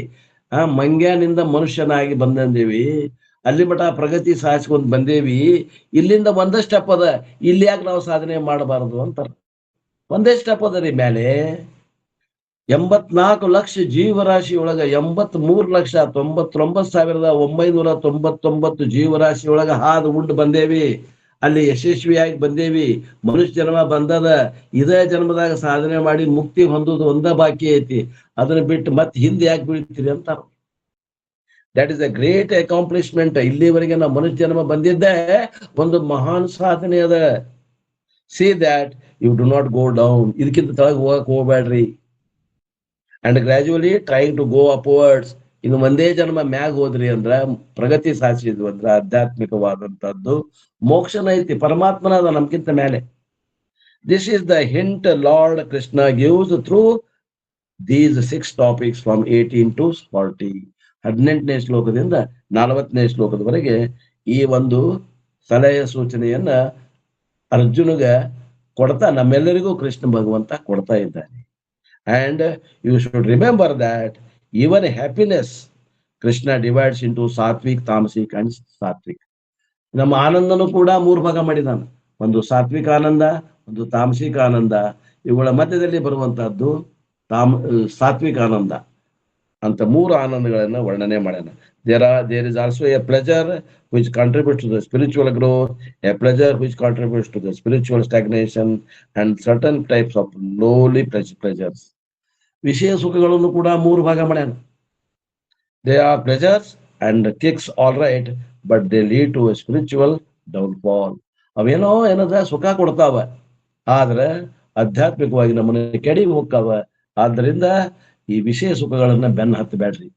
ಮಂಗ್ಯಾನಿಂದ ಮನುಷ್ಯನಾಗಿ ಬಂದೇವಿ. ಅಲ್ಲಿ ಮಠ ಪ್ರಗತಿ ಸಾಧಿಸ್ಕೊಂಡ್ ಬಂದೇವಿ. ಇಲ್ಲಿಂದ ಒಂದೇ ಸ್ಟೆಪ್ ಅದ, ಇಲ್ಲಿ ಯಾಕೆ ನಾವು ಸಾಧನೆ ಮಾಡಬಾರದು ಅಂತಾರ. ಒಂದೇ ಸ್ಟೆಪ್ ಅದ ರೀ ಮೇಲೆ. 84 ಲಕ್ಷ ಜೀವರಾಶಿ ಒಳಗ 83,99,999 ಜೀವರಾಶಿ ಒಳಗ ಹಾದು ಉಂಡು ಬಂದೇವಿ. ಅಲ್ಲಿ ಯಶಸ್ವಿಯಾಗಿ ಬಂದೇವಿ. ಮನುಷ್ಯ ಜನ್ಮ ಬಂದದ, ಇದೇ ಜನ್ಮದಾಗ ಸಾಧನೆ ಮಾಡಿ ಮುಕ್ತಿ ಹೊಂದೋದು ಒಂದ ಬಾಕಿ ಐತಿ. ಅದನ್ನ ಬಿಟ್ಟು ಮತ್ತೆ ಹಿಂದೆ ಯಾಕೆ ಬೀಳ್ತೀರಿ ಅಂತಾರ. That is a great accomplishment. ಇಲ್ಲಿವರೆಗೆ ನಾವು ಮನುಷ್ಯ ಜನ್ಮ ಬಂದಿದ್ದೆ ಒಂದು ಮಹಾನ್ ಸಾಧನೆ ಅದ. See that you do not go down. ಇದಕ್ಕಿಂತ ತಳಗ ಹೋಗಕ್ ಹೋಗ್ಬೇಡ್ರಿ. And gradually trying to go upwards. ಇನ್ನು ಒಂದೇ ಜನ್ಮ ಮ್ಯಾಗ ಹೋದ್ರಿ ಅಂದ್ರ, ಪ್ರಗತಿ ಸಾಧಿಸಿದ್ವಿ ಅಂದ್ರ ಆಧ್ಯಾತ್ಮಿಕವಾದಂತದ್ದು ಮೋಕ್ಷನ ಐತಿ, ಪರಮಾತ್ಮನ ಅದ ನಮ್ಗಿಂತ ಮೇಲೆ. This is the hint lord Krishna gives through these 6 topics from 18 to 40. 18ನೇ ಶ್ಲೋಕದಿಂದ 40ನೇ ಶ್ಲೋಕದವರೆಗೆ ಈ ಒಂದು ಸಲಹೆ ಸೂಚನೆಯನ್ನ ಅರ್ಜುನಗ ಕೊಡ್ತಾ ನಮ್ಮೆಲ್ಲರಿಗೂ ಕೃಷ್ಣ ಭಗವಂತ ಕೊಡ್ತಾ ಇದ್ದಾನೆ. And you should remember that even happiness Krishna divides into ಸಾತ್ವಿಕ್, ತಾಮಸಿಕ್ ಅಂಡ್ ಸಾತ್ವಿಕ್. ನಮ್ಮ ಆನಂದನು ಕೂಡ 3 ಭಾಗ ಮಾಡಿದಾನ. ಒಂದು ಸಾತ್ವಿಕ ಆನಂದ, ಒಂದು ತಾಮಸಿಕ ಆನಂದ, ಇವುಗಳ ಮಧ್ಯದಲ್ಲಿ ಬರುವಂತಹದ್ದು ಸಾತ್ವಿಕ ಆನಂದ ಅಂತ 3 ಆನಂದಗಳನ್ನ ವರ್ಣನೆ ಮಾಡ್ಯಾನ. There is also a pleasure which contributes to the spiritual growth, a pleasure which contributes to the spiritual stagnation, and certain types of lowly pleasures. ವಿಷಯ ಸುಖಗಳನ್ನು ಕೂಡ 3 ಭಾಗ ಮಾಡ್ಯಾನ. They are pleasures and kicks, all right, but they lead to a spiritual downfall. ಅವೇನೋ ಏನದ ಸುಖ ಕೊಡ್ತಾವ, ಆದ್ರೆ ಆಧ್ಯಾತ್ಮಿಕವಾಗಿ ನಮ್ಮನ್ನ ಕೆಡಿ ಹೋಗ್ತಾವ. ಆದ್ದರಿಂದ ಈ ವಿಷಯ ಸುಖಗಳನ್ನ ಬೆನ್ನ ಹತ್ತಬೇಡ್ರಿ.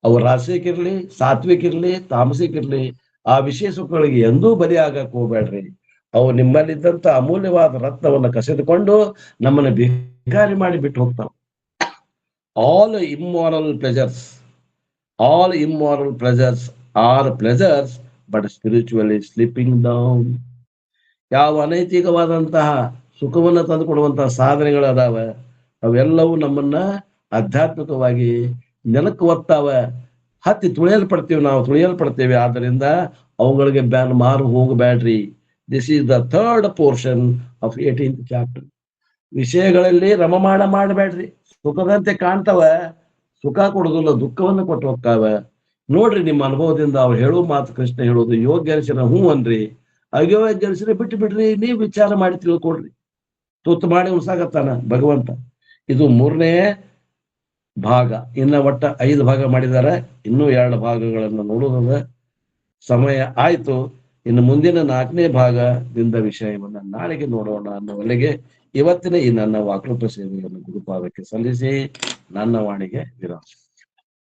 ಅವು ರಾಸಿಕಿರ್ಲಿ, ಸಾತ್ವಿಕಿರ್ಲಿ, ತಾಮಸಿಕಿರ್ಲಿ, ಆ ವಿಷಯ ಸುಖಗಳಿಗೆ ಎಂದೂ ಬಲಿ ಆಗಕ್ ಹೋಗ್ಬೇಡ್ರಿ. ಅವು ನಿಮ್ಮಲ್ಲಿದ್ದಂತ ಅಮೂಲ್ಯವಾದ ರತ್ನವನ್ನ ಕಸಿದುಕೊಂಡು ನಮ್ಮನ್ನ ಭಿಕಾರಿ ಮಾಡಿ ಬಿಟ್ಟು ಹೋಗ್ತಾವ. All immoral pleasures are pleasures but spiritually slipping down. ಯಾವ ಅನೈತಿಕವಾದಂತಹ ಸುಖವನ್ನ ತಂದುಕೊಡುವಂತಹ ಸಾಧನೆಗಳು ಅದಾವ, ಅವೆಲ್ಲವೂ ನಮ್ಮನ್ನ ಆಧ್ಯಾತ್ಮಿಕವಾಗಿ ನೆಲಕ್ಕೆ ಒತ್ತಾವ. ಹತ್ತಿ ನಾವು ತುಳಿಯಲ್ಪಡ್ತೇವೆ. ಆದ್ದರಿಂದ ಅವುಗಳಿಗೆ ಮಾರು ಹೋಗಬೇಡ್ರಿ. This is the 3rd portion of 18th chapter. ವಿಷಯಗಳಲ್ಲಿ ರಮಮಾಣ ಮಾಡಬೇಡ್ರಿ. ಸುಖದಂತೆ ಕಾಣ್ತವ, ಸುಖ ಕೊಡುದಿಲ್ಲ, ದುಃಖವನ್ನು ಕೊಟ್ಟು ಹೋಗ್ತಾವ. ನೋಡ್ರಿ, ನಿಮ್ಮ ಅನುಭವದಿಂದ ಅವ್ರು ಹೇಳೋ ಮಾತು ಕೃಷ್ಣ ಹೇಳೋದು ಯೋಗ್ಯ ಅನಿಸಿನ ಹೂ ಅನ್ರಿ, ಅಯೋಗ್ಯ ಅನಿಸಿನ ಬಿಟ್ಟು ಬಿಡ್ರಿ. ನೀವು ವಿಚಾರ ಮಾಡಿ ತಿಳ್ಕೊಡ್ರಿ. ತುತ್ತು ಮಾಡಿ ಉಣ್ಸಾಕತ್ತಾನ ಭಗವಂತ. ಇದು 3ನೇ ಭಾಗ. ಇನ್ನ ಒಟ್ಟ 5 ಭಾಗ ಮಾಡಿದ್ದಾರೆ. ಇನ್ನೂ 2 ಭಾಗಗಳನ್ನು ನೋಡುವುದ ಸಮಯ ಆಯ್ತು. ಇನ್ನು ಮುಂದಿನ 4ನೇ ಭಾಗದಿಂದ ವಿಷಯವನ್ನ ನಾಳೆಗೆ ನೋಡೋಣ ಅನ್ನುವಲ್ಲಿಗೆ ಇವತ್ತಿನ ಈ ನನ್ನ ವಾಕೃತ ಸೇವೆಯನ್ನು ಗುರುಪಾದಕ್ಕೆ ಸಲ್ಲಿಸಿ ನನ್ನ ವಾಣಿಗೆ ವಿರಾಮ.